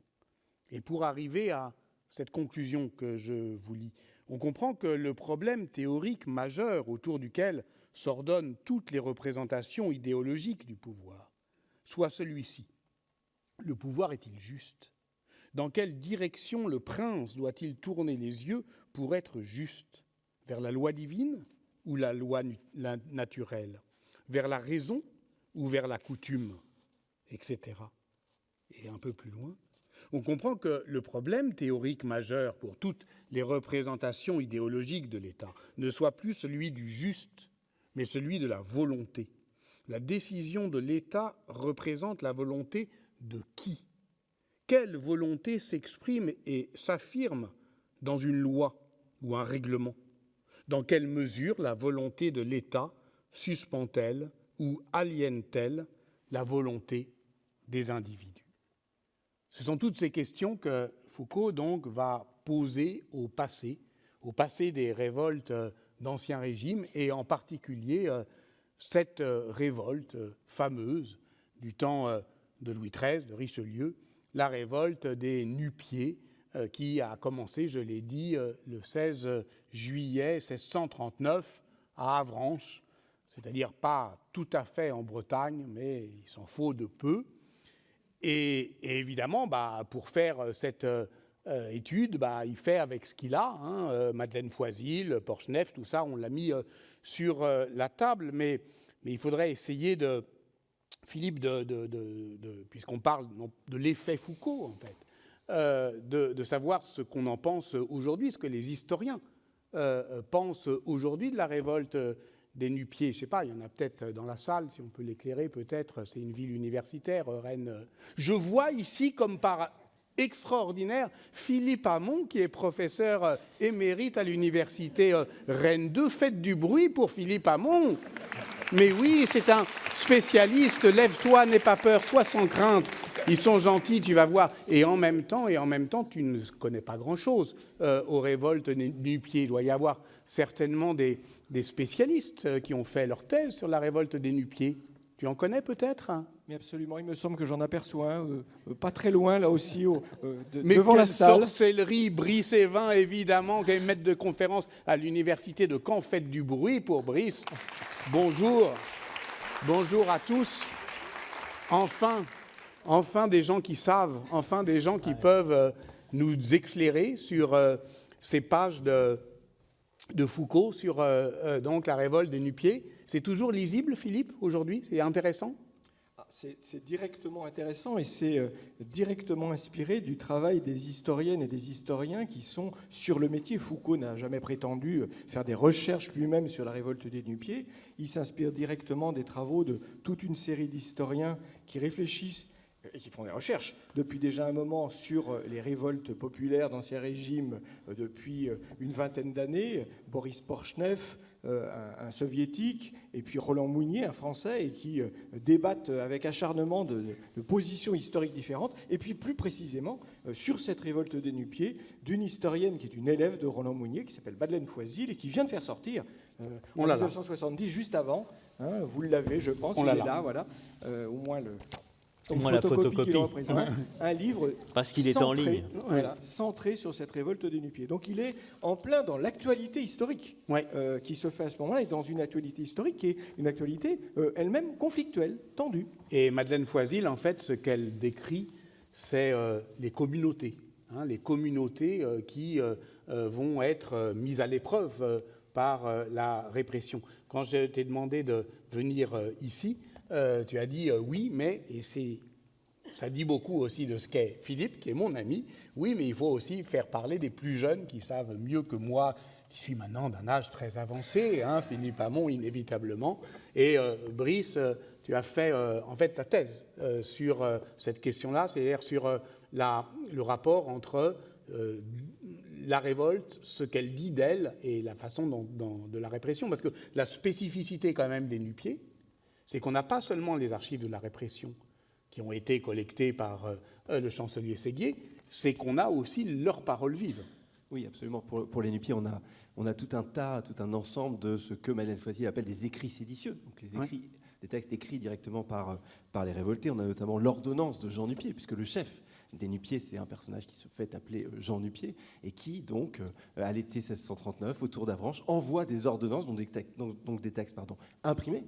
Et pour arriver à cette conclusion que je vous lis, on comprend que le problème théorique majeur autour duquel s'ordonnent toutes les représentations idéologiques du pouvoir soit celui-ci. Le pouvoir est-il juste ? Dans quelle direction le prince doit-il tourner les yeux pour être juste ? Vers la loi divine ou la loi naturelle ? Vers la raison ou vers la coutume ? Etc. Et un peu plus loin, on comprend que le problème théorique majeur pour toutes les représentations idéologiques de l'État ne soit plus celui du juste, mais celui de la volonté. La décision de l'État représente la volonté de qui ? Quelle volonté s'exprime et s'affirme dans une loi ou un règlement ? Dans quelle mesure la volonté de l'État suspend-elle ou aliène-t-elle la volonté des individus ? Ce sont toutes ces questions que Foucault donc va poser au passé des révoltes d'Ancien Régime, et en particulier cette révolte fameuse du temps de Louis XIII, de Richelieu, la révolte des nu-pieds, qui a commencé, je l'ai dit, le 16 juillet 1639 à Avranches, c'est-à-dire pas tout à fait en Bretagne, mais il s'en faut de peu. Et évidemment, pour faire cette étude, il fait avec ce qu'il a, Madeleine Foisil, Porchneff, tout ça, on l'a mis sur la table, mais il faudrait essayer de, Philippe, puisqu'on parle de l'effet Foucault, en fait, de savoir ce qu'on en pense aujourd'hui, ce que les historiens pensent aujourd'hui de la révolte des nu-pieds. Je ne sais pas, il y en a peut-être dans la salle, si on peut l'éclairer, peut-être, c'est une ville universitaire, Rennes. Je vois ici, comme par extraordinaire, Philippe Hamon, qui est professeur émérite à l'université Rennes 2. Faites du bruit pour Philippe Hamon. Mais oui, c'est un spécialiste. Lève-toi, n'aie pas peur, sois sans crainte. Ils sont gentils, tu vas voir. Et en même temps, tu ne connais pas grand-chose aux révoltes nu-pieds. Il doit y avoir certainement des spécialistes qui ont fait leur thèse sur la révolte des nu-pieds. Tu en connais peut-être ? Mais absolument, il me semble que j'en aperçois un, pas très loin, là aussi, mais devant la salle. Mais sorcellerie, Brice Evin, évidemment, qui est maître de conférence à l'université de Caen. Faites du bruit pour Brice. Bonjour. Bonjour à tous. Enfin des gens qui savent, enfin des gens qui peuvent nous éclairer sur ces pages de Foucault, sur donc la révolte des nu-pieds. C'est toujours lisible, Philippe, aujourd'hui ? C'est intéressant ? C'est directement intéressant et c'est directement inspiré du travail des historiennes et des historiens qui sont sur le métier. Foucault n'a jamais prétendu faire des recherches lui-même sur la révolte des nu-pieds. Il s'inspire directement des travaux de toute une série d'historiens qui réfléchissent et qui font des recherches depuis déjà un moment sur les révoltes populaires d'Ancien Régime depuis une vingtaine d'années. Boris Porchneff, un soviétique, et puis Roland Mounier, un français, et qui débattent avec acharnement de positions historiques différentes. Et puis plus précisément, sur cette révolte des nu-pieds, d'une historienne qui est une élève de Roland Mounier, qui s'appelle Madeleine Foisil, et qui vient de faire sortir en 1970, juste avant, vous l'avez, je pense, il est là, voilà, au moins la photocopie qui le représente, un livre parce qu'il est en ligne, centré sur cette révolte des nu-pieds. Donc il est en plein dans l'actualité historique qui se fait à ce moment-là, et dans une actualité historique qui est une actualité elle-même conflictuelle, tendue. Et Madeleine Foisil, en fait, ce qu'elle décrit, c'est les communautés, les communautés qui vont être mises à l'épreuve par la répression. Quand je t'ai demandé de venir ici, tu as dit oui, mais, et c'est ça dit beaucoup aussi de ce qu'est Philippe, qui est mon ami. Oui, mais il faut aussi faire parler des plus jeunes qui savent mieux que moi, qui suis maintenant d'un âge très avancé, hein, Philippe Hamon, inévitablement. Et Brice, tu as fait en fait ta thèse sur cette question-là, c'est-à-dire sur le rapport entre la révolte, ce qu'elle dit d'elle et la façon de la répression. Parce que la spécificité quand même des nu-pieds, c'est qu'on n'a pas seulement les archives de la répression qui ont été collectées par le chancelier Séguier, c'est qu'on a aussi leurs paroles vives. Oui, absolument. Pour les nu-pieds, on a tout un ensemble de ce que Madeleine Foisier appelle des écrits séditieux. Donc des textes écrits directement par les révoltés. On a notamment l'ordonnance de Jean Nu-Pied, puisque le chef des nu-pieds, c'est un personnage qui se fait appeler Jean Nu-Pied, et qui, donc, à l'été 1639, autour d'Avranches, envoie des ordonnances, donc des textes imprimés,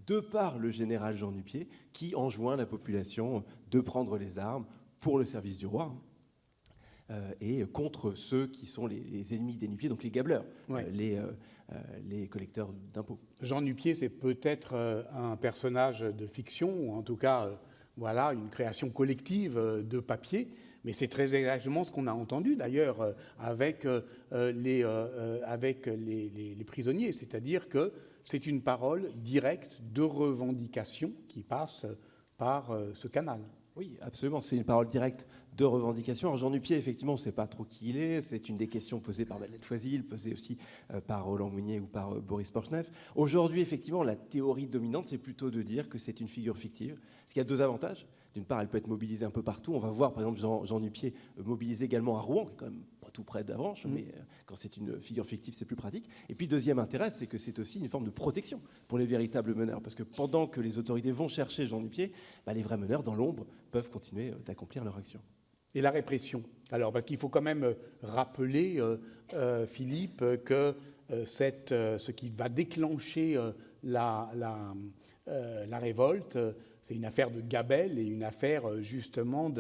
de par le général Jean Nu-Pied, qui enjoint la population de prendre les armes pour le service du roi, et contre ceux qui sont les ennemis des nu-pieds, donc les gabeleurs, les collecteurs d'impôts. Jean Nu-Pied, c'est peut-être un personnage de fiction, ou en tout cas, voilà, une création collective de papier, mais c'est très exactement ce qu'on a entendu d'ailleurs avec les prisonniers, c'est-à-dire que c'est une parole directe de revendication qui passe par ce canal. Oui, absolument, c'est une parole directe de revendication. Alors Jean Nu-Pied, effectivement, on ne sait pas trop qui il est. C'est une des questions posées par Madeleine Foisy, posée aussi par Roland Mounier ou par Boris Porchnev. Aujourd'hui, effectivement, la théorie dominante, c'est plutôt de dire que c'est une figure fictive. Ce qui a deux avantages. D'une part, elle peut être mobilisée un peu partout. On va voir, par exemple, Jean Nu-Pied mobilisé également à Rouen, qui est quand même pas tout près d'Avranches, mais quand c'est une figure fictive, c'est plus pratique. Et puis, deuxième intérêt, c'est que c'est aussi une forme de protection pour les véritables meneurs. Parce que pendant que les autorités vont chercher Jean Nu-Pied, les vrais meneurs, dans l'ombre, peuvent continuer d'accomplir leur action. Et la répression. Alors, parce qu'il faut quand même rappeler, Philippe, que ce qui va déclencher la révolte, c'est une affaire de gabelle et une affaire justement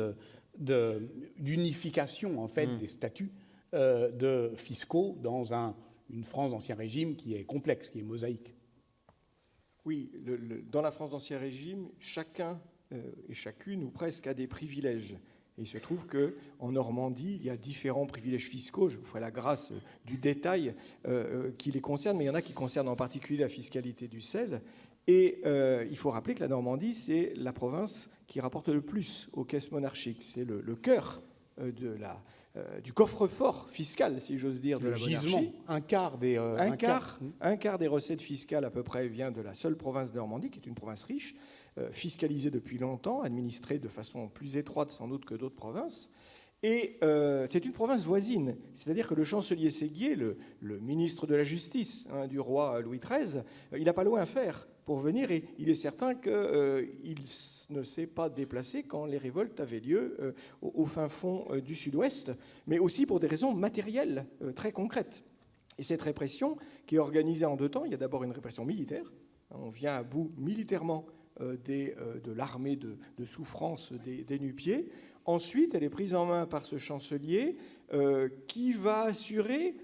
d'unification en fait des statuts de fiscaux dans une France d'Ancien Régime qui est complexe, qui est mosaïque. Oui, dans la France d'Ancien Régime, chacun et chacune ou presque a des privilèges. Et il se trouve qu'en Normandie, il y a différents privilèges fiscaux. Je vous ferai la grâce du détail qui les concerne, mais il y en a qui concernent en particulier la fiscalité du sel. Et il faut rappeler que la Normandie, c'est la province qui rapporte le plus aux caisses monarchiques. C'est le cœur du coffre-fort fiscal, si j'ose dire, de la monarchie. Un quart des recettes fiscales à peu près vient de la seule province de Normandie, qui est une province riche, fiscalisée depuis longtemps, administrée de façon plus étroite sans doute que d'autres provinces. Et c'est une province voisine, c'est-à-dire que le chancelier Séguier, le ministre de la Justice du roi Louis XIII, il n'a pas loin à faire pour venir, et il est certain qu'il ne s'est pas déplacé quand les révoltes avaient lieu au fin fond du sud-ouest, mais aussi pour des raisons matérielles très concrètes. Et cette répression, qui est organisée en deux temps, il y a d'abord une répression militaire, on vient à bout militairement de l'armée de souffrance des nu-pieds. Ensuite, elle est prise en main par ce chancelier qui va assurer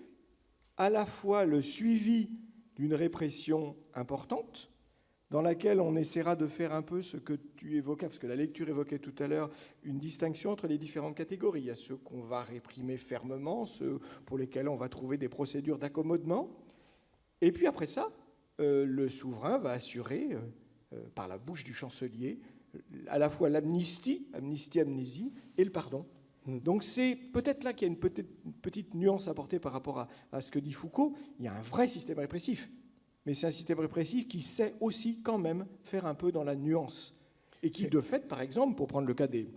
à la fois le suivi d'une répression importante, dans laquelle on essaiera de faire un peu ce que tu évoquais, parce que la lecture évoquait tout à l'heure une distinction entre les différentes catégories. Il y a ceux qu'on va réprimer fermement, ceux pour lesquels on va trouver des procédures d'accommodement. Et puis après ça, le souverain va assurer, par la bouche du chancelier, à la fois l'amnistie, amnésie, et le pardon. Donc c'est peut-être là qu'il y a une petite nuance apportée par rapport à ce que dit Foucault. Il y a un vrai système répressif, mais c'est un système répressif qui sait aussi quand même faire un peu dans la nuance. Et qui, de fait, par exemple, pour prendre le cas des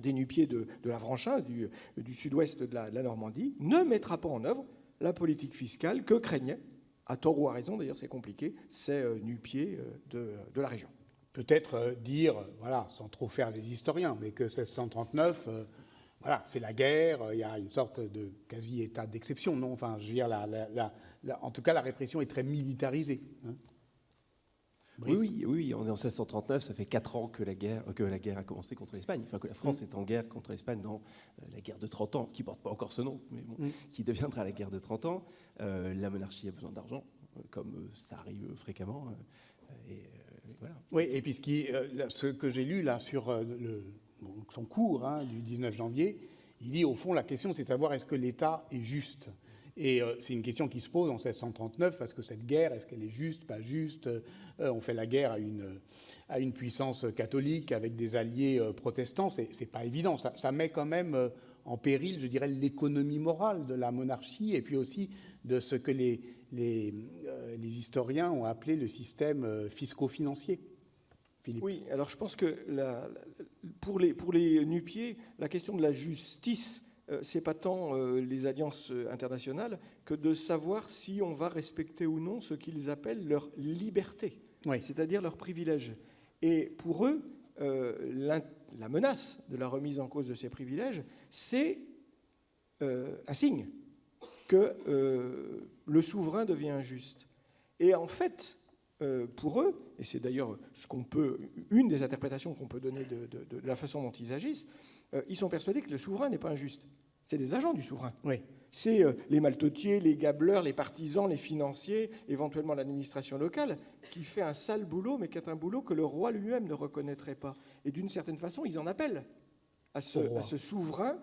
nu-pieds de l'Avranchin, du sud-ouest de la Normandie, ne mettra pas en œuvre la politique fiscale que craignait, à tort ou à raison, d'ailleurs c'est compliqué, ces nu-pieds de la région. Peut-être dire, voilà, sans trop faire les historiens, mais que 1639, voilà, c'est la guerre, il y a une sorte de quasi-état d'exception, non ? Enfin, je veux dire, en tout cas, la répression est très militarisée. Hein. Oui, on est en 1639, ça fait 4 ans que la guerre a commencé contre l'Espagne, enfin que la France est en guerre contre l'Espagne dans la guerre de 30 ans, qui ne porte pas encore ce nom, mais bon, qui deviendra la guerre de 30 ans. La monarchie a besoin d'argent, comme ça arrive fréquemment, et voilà. Oui, et puis ce que j'ai lu là sur son cours du 19 janvier, il dit au fond la question c'est de savoir est-ce que l'État est juste. Et c'est une question qui se pose en 1739 parce que cette guerre, est-ce qu'elle est juste, pas juste? On fait la guerre à une puissance catholique avec des alliés protestants, c'est pas évident. Ça met quand même en péril, je dirais, l'économie morale de la monarchie et puis aussi de ce que les historiens ont appelé le système fisco-financier. Philippe. Oui, alors je pense que pour les nu-pieds, la question de la justice, c'est pas tant les alliances internationales que de savoir si on va respecter ou non ce qu'ils appellent leur liberté, Oui. c'est-à-dire leurs privilèges. Et pour eux, la menace de la remise en cause de ces privilèges, c'est un signe que le souverain devient injuste. Et en fait, pour eux, et c'est d'ailleurs une des interprétations qu'on peut donner de la façon dont ils agissent, ils sont persuadés que le souverain n'est pas injuste. C'est des agents du souverain. Oui. C'est les maltetiers, les gabeleurs, les partisans, les financiers, éventuellement l'administration locale, qui fait un sale boulot, mais qui est un boulot que le roi lui-même ne reconnaîtrait pas. Et d'une certaine façon, ils en appellent à ce souverain.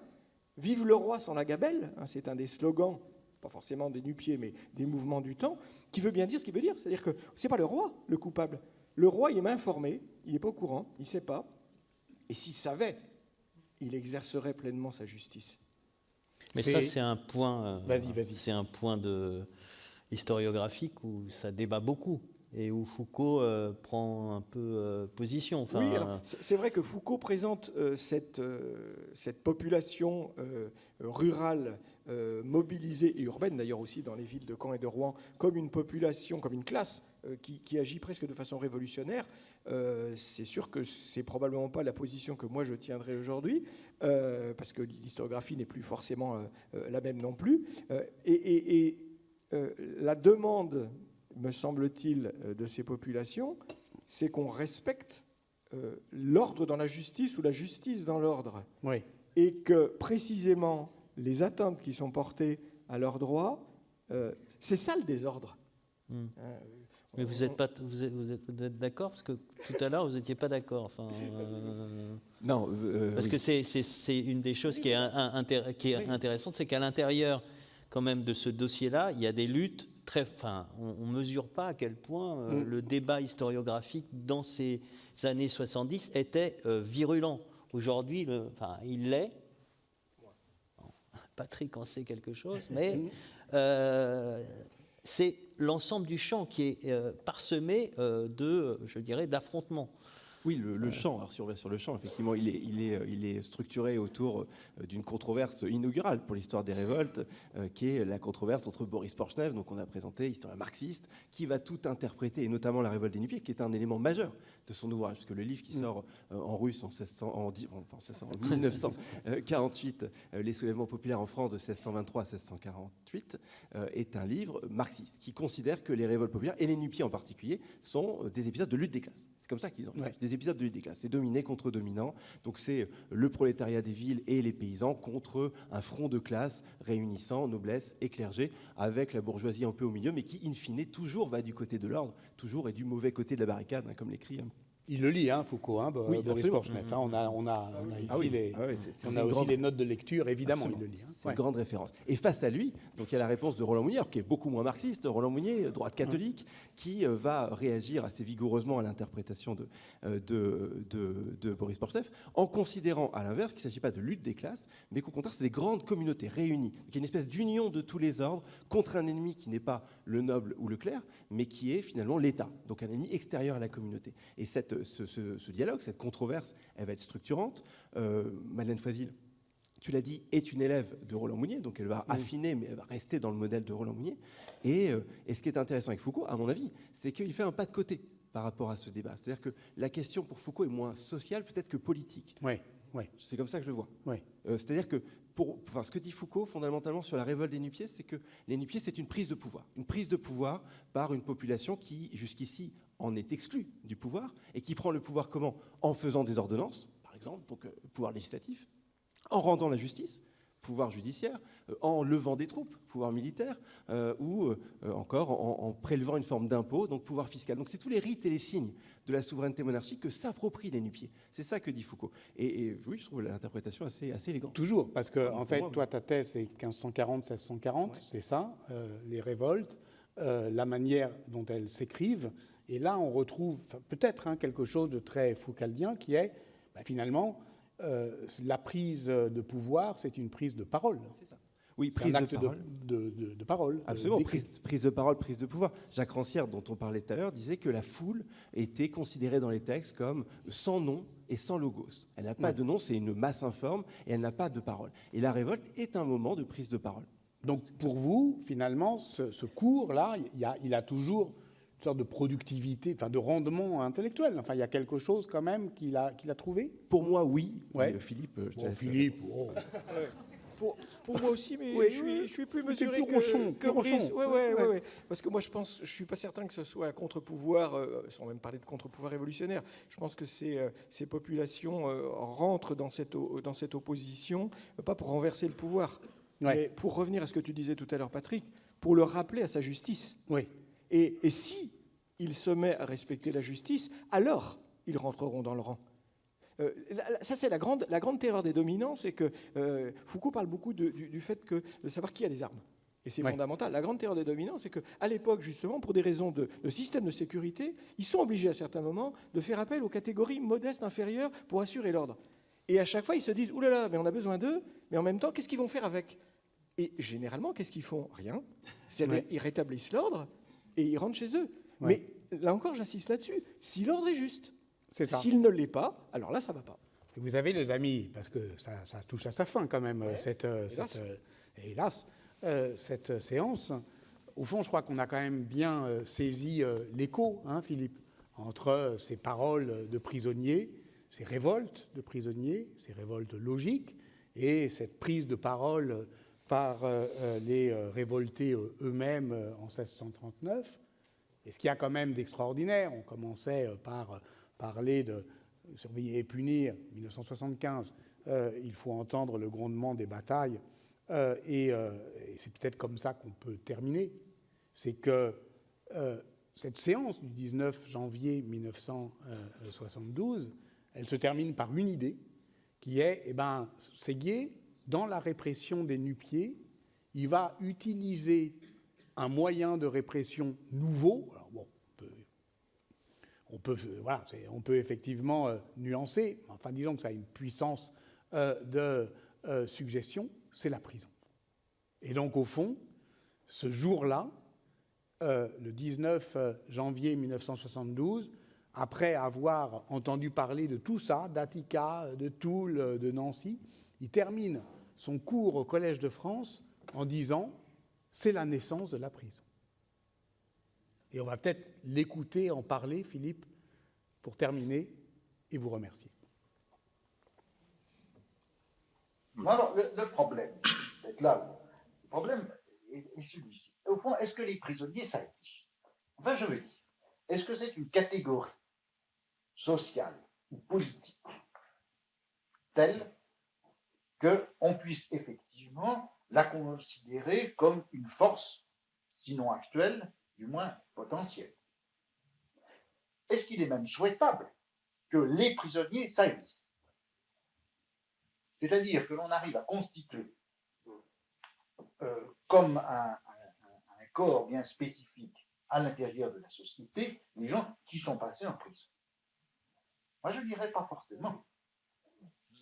Vive le roi sans la gabelle, c'est un des slogans, pas forcément des nu-pieds, mais des mouvements du temps, qui veut bien dire ce qu'il veut dire. C'est-à-dire que ce n'est pas le roi le coupable. Le roi, il est mal informé, il n'est pas au courant, il ne sait pas. Et s'il savait, il exercerait pleinement sa justice. Mais ça, c'est un point. Vas-y. C'est un point historiographique où ça débat beaucoup et où Foucault prend un peu position. Enfin, oui, alors, c'est vrai que Foucault présente cette population rurale mobilisée et urbaine, d'ailleurs aussi dans les villes de Caen et de Rouen, comme une population, comme une classe qui agit presque de façon révolutionnaire. C'est sûr que c'est probablement pas la position que moi je tiendrai aujourd'hui, parce que l'historiographie n'est plus forcément la même non plus. La demande, me semble-t-il, de ces populations, c'est qu'on respecte l'ordre dans la justice ou la justice dans l'ordre. Oui. Et que précisément les atteintes qui sont portées à leurs droits, c'est ça le désordre. mais vous êtes d'accord parce que tout à l'heure vous n'étiez pas d'accord. Enfin, Non, parce oui. que c'est une des choses qui est intéressante, c'est qu'à l'intérieur quand même de ce dossier-là, il y a des luttes très. Enfin, on ne mesure pas à quel point le débat historiographique dans ces années 70 était virulent. Aujourd'hui, il l'est. Patrick en sait quelque chose, mais c'est l'ensemble du champ qui est parsemé d'affrontements. Oui, le champ. Alors si on revient sur le champ, effectivement, il est structuré autour d'une controverse inaugurale pour l'histoire des révoltes, qui est la controverse entre Boris Porchnev, donc on a présenté, historien marxiste, qui va tout interpréter, et notamment la révolte des nu-pieds, qui est un élément majeur de son ouvrage, puisque le livre qui sort en russe en 1948, les soulèvements populaires en France de 1623 à 1648, est un livre marxiste qui considère que les révoltes populaires, et les nu-pieds en particulier, sont des épisodes de lutte des classes. C'est comme ça qu'ils ont des épisodes de lutte des classes. C'est dominé contre dominant. Donc c'est le prolétariat des villes et les paysans contre un front de classe réunissant noblesse et clergé, avec la bourgeoisie un peu au milieu, mais qui, in fine, toujours va du côté de l'ordre, toujours est du mauvais côté de la barricade, comme l'écrit. Il le lit, Foucault, Oui, Boris Porchnev. On a ici les notes de lecture, évidemment, Absolument. il le lit. C'est une grande référence. Et face à lui, donc il y a la réponse de Roland Mounier, qui est beaucoup moins marxiste, Roland Mounier, droite catholique, qui va réagir assez vigoureusement à l'interprétation de Boris Porchnev, en considérant à l'inverse qu'il ne s'agit pas de lutte des classes, mais qu'au contraire, c'est des grandes communautés réunies. Donc, il y a une espèce d'union de tous les ordres contre un ennemi qui n'est pas le noble ou le clerc, mais qui est finalement l'État, donc un ennemi extérieur à la communauté. Et ce dialogue, cette controverse, elle va être structurante. Madeleine Foisil, tu l'as dit, est une élève de Roland Mounier, donc elle va affiner, mais elle va rester dans le modèle de Roland Mounier. Et ce qui est intéressant avec Foucault, à mon avis, c'est qu'il fait un pas de côté par rapport à ce débat. C'est-à-dire que la question pour Foucault est moins sociale peut-être que politique. Oui. C'est comme ça que je le vois. Oui. C'est-à-dire que ce que dit Foucault fondamentalement sur la révolte des nu-pieds, c'est que les nu-pieds, c'est une prise de pouvoir. Une prise de pouvoir par une population qui, jusqu'ici, en est exclue du pouvoir et qui prend le pouvoir comment ? En faisant des ordonnances, par exemple, donc pouvoir législatif, en rendant la justice, pouvoir judiciaire, en levant des troupes, pouvoir militaire, ou encore en prélevant une forme d'impôt, donc pouvoir fiscal. Donc c'est tous les rites et les signes de la souveraineté monarchique que s'approprient les nu-pieds. C'est ça que dit Foucault. Et oui, je trouve l'interprétation assez élégante. Toujours, parce que en fait, moi, toi, ta thèse, c'est 1540-1640, c'est ça, les révoltes, la manière dont elles s'écrivent. Et là, on retrouve peut-être quelque chose de très foucaldien qui est, finalement, la prise de pouvoir, c'est une prise de parole. C'est ça. Oui, C'est prise un acte de parole. de parole. Absolument, d'écrit. prise de parole, prise de pouvoir. Jacques Rancière, dont on parlait tout à l'heure, disait que la foule était considérée dans les textes comme sans nom et sans logos. Elle n'a pas de nom, c'est une masse informe, et elle n'a pas de parole. Et la révolte est un moment de prise de parole. Donc pour vous, finalement, ce cours-là, il a toujours une sorte de productivité, de rendement intellectuel. Enfin, il y a quelque chose quand même qu'il a trouvé. Pour moi, oui. Ouais. Philippe, je te Bon, laisse. Philippe, Pour moi aussi, mais Oui, je suis plus mais c'est mesuré plus ronchon, que plus Brice. ronchon. Ouais. Parce que moi, je suis pas certain que ce soit un contre-pouvoir, sans même parler de contre-pouvoir révolutionnaire. Je pense que ces populations rentrent dans cette opposition, pas pour renverser le pouvoir, mais pour revenir à ce que tu disais tout à l'heure, Patrick, pour le rappeler à sa justice. Oui. Et si il se met à respecter la justice, alors ils rentreront dans le rang. Ça, c'est la grande terreur des dominants, c'est que Foucault parle beaucoup du fait de savoir qui a les armes. Et c'est fondamental. La grande terreur des dominants, c'est qu'à l'époque, justement, pour des raisons de système de sécurité, ils sont obligés à certains moments de faire appel aux catégories modestes, inférieures, pour assurer l'ordre. Et à chaque fois, ils se disent « Ouh là là, mais on a besoin d'eux, mais en même temps, qu'est-ce qu'ils vont faire avec ?» Et généralement, qu'est-ce qu'ils font? Rien. C'est-à-dire, ils rétablissent l'ordre et ils rentrent chez eux. Mais là encore, j'insiste là-dessus, si l'ordre est juste, s'il ne l'est pas, alors là, ça ne va pas. Et vous avez, les amis, parce que ça touche à sa fin quand même, hélas, cette séance. Au fond, je crois qu'on a quand même bien saisi l'écho, Philippe, entre ces paroles de prisonniers, ces révoltes de prisonniers, ces révoltes logiques, et cette prise de parole par les révoltés eux-mêmes en 1639. Et ce qu'il y a quand même d'extraordinaire, on commençait par parler de surveiller et punir, 1975, il faut entendre le grondement des batailles, et c'est peut-être comme ça qu'on peut terminer, c'est que cette séance du 19 janvier 1972, elle se termine par une idée, qui est, Séguier, dans la répression des nu-pieds, il va utiliser un moyen de répression nouveau. Alors bon, on peut effectivement nuancer, enfin disons que ça a une puissance de suggestion, c'est la prison. Et donc au fond, ce jour-là, le 19 janvier 1972, après avoir entendu parler de tout ça, d'Attica, de Toul, de Nancy, il termine son cours au Collège de France en disant « c'est la naissance de la prison ». Et on va peut-être l'écouter en parler, Philippe, pour terminer et vous remercier. Alors, le problème, peut-être là, le problème est celui-ci. Au fond, est-ce que les prisonniers, ça existe? Enfin, je veux dire, est-ce que c'est une catégorie sociale ou politique telle qu'on puisse effectivement la considérer comme une force, sinon actuelle, du moins potentielle? Est-ce qu'il est même souhaitable que les prisonniers, ça existe? C'est-à-dire que l'on arrive à constituer comme un corps bien spécifique à l'intérieur de la société les gens qui sont passés en prison. Moi, je ne dirais pas forcément.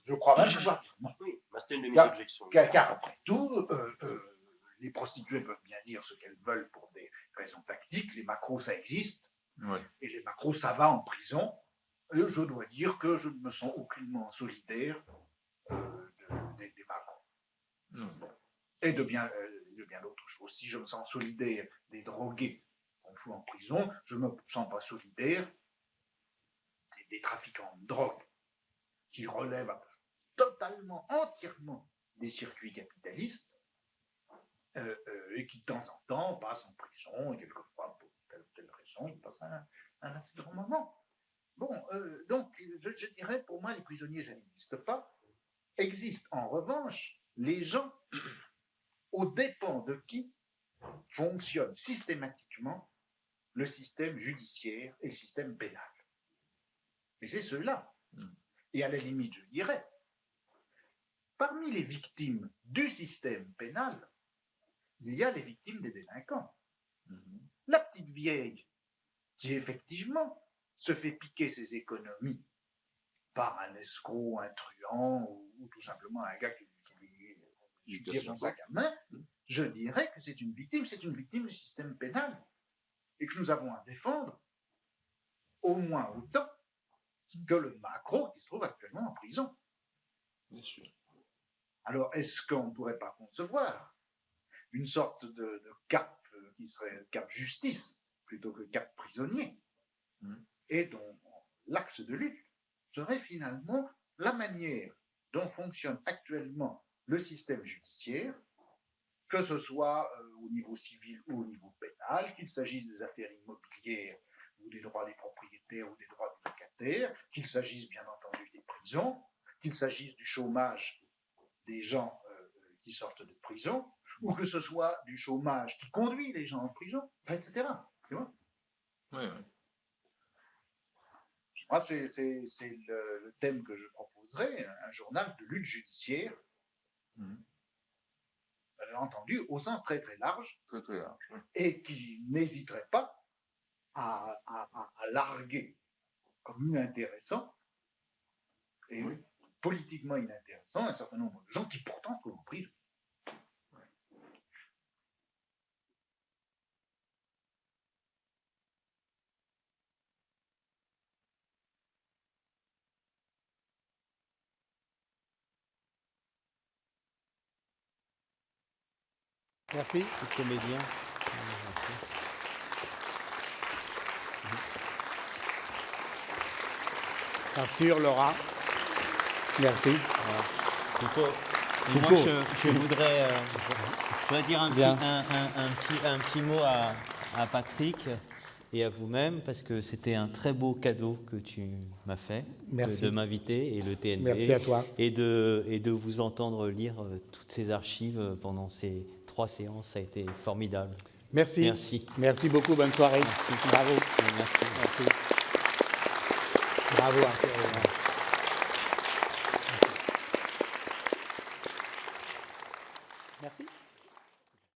Je crois même pouvoir dire non. Oui, c'était une de mes objections. Car après tout, les prostituées peuvent bien dire ce qu'elles veulent pour des raisons tactiques. Les macros, ça existe. Ouais. Et les macros, ça va en prison. Et je dois dire que je ne me sens aucunement solidaire des macros. Bon. Et de bien d'autres choses. Si je me sens solidaire des drogués qu'on fout en prison, je ne me sens pas solidaire des trafiquants de drogue qui relèvent totalement, entièrement des circuits capitalistes et qui de temps en temps passent en prison et quelquefois pour telle ou telle raison ils passent un assez grand moment. Bon, donc je dirais pour moi les prisonniers ça n'existe pas. Existe en revanche les gens aux dépens de qui fonctionne systématiquement le système judiciaire et le système pénal. Et c'est ceux-là. Et à la limite, je dirais, parmi les victimes du système pénal, il y a les victimes des délinquants. La petite vieille qui, effectivement, se fait piquer ses économies par un escroc, un truand ou tout simplement un gars qui tire son sac à main, je dirais que c'est une victime du système pénal et que nous avons à défendre au moins autant que le macro qui se trouve actuellement en prison. Bien sûr. Alors, est-ce qu'on ne pourrait pas concevoir une sorte de cap qui serait cap justice plutôt que cap prisonnier, et dont l'axe de lutte serait finalement la manière dont fonctionne actuellement le système judiciaire, que ce soit au niveau civil ou au niveau pénal, qu'il s'agisse des affaires immobilières ou des droits des propriétaires ou des droits des locataires, qu'il s'agisse bien entendu des prisons, qu'il s'agisse du chômage des gens qui sortent de prison, ou que ce soit du chômage qui conduit les gens en prison, etc. Tu vois ? Oui, oui. Moi, c'est le thème que je proposerais, un journal de lutte judiciaire, bien entendu, au sens très très large, Très, très large. Oui. et qui n'hésiterait pas à larguer comme inintéressant, et politiquement inintéressant, un certain nombre de gens qui pourtant se trouvent en prison. Merci. Tout comédien. Arthur, Laura. Merci. Moi, je voudrais dire un petit mot à Patrick et à vous-même, parce que c'était un très beau cadeau que tu m'as fait, de m'inviter, et le TNP. Merci à toi. Et de vous entendre lire toutes ces archives pendant ces 3 séances. Ça a été formidable. Merci. Merci. Merci beaucoup. Bonne soirée. Merci. Bravo. Merci. Merci. Bravo, Arthur.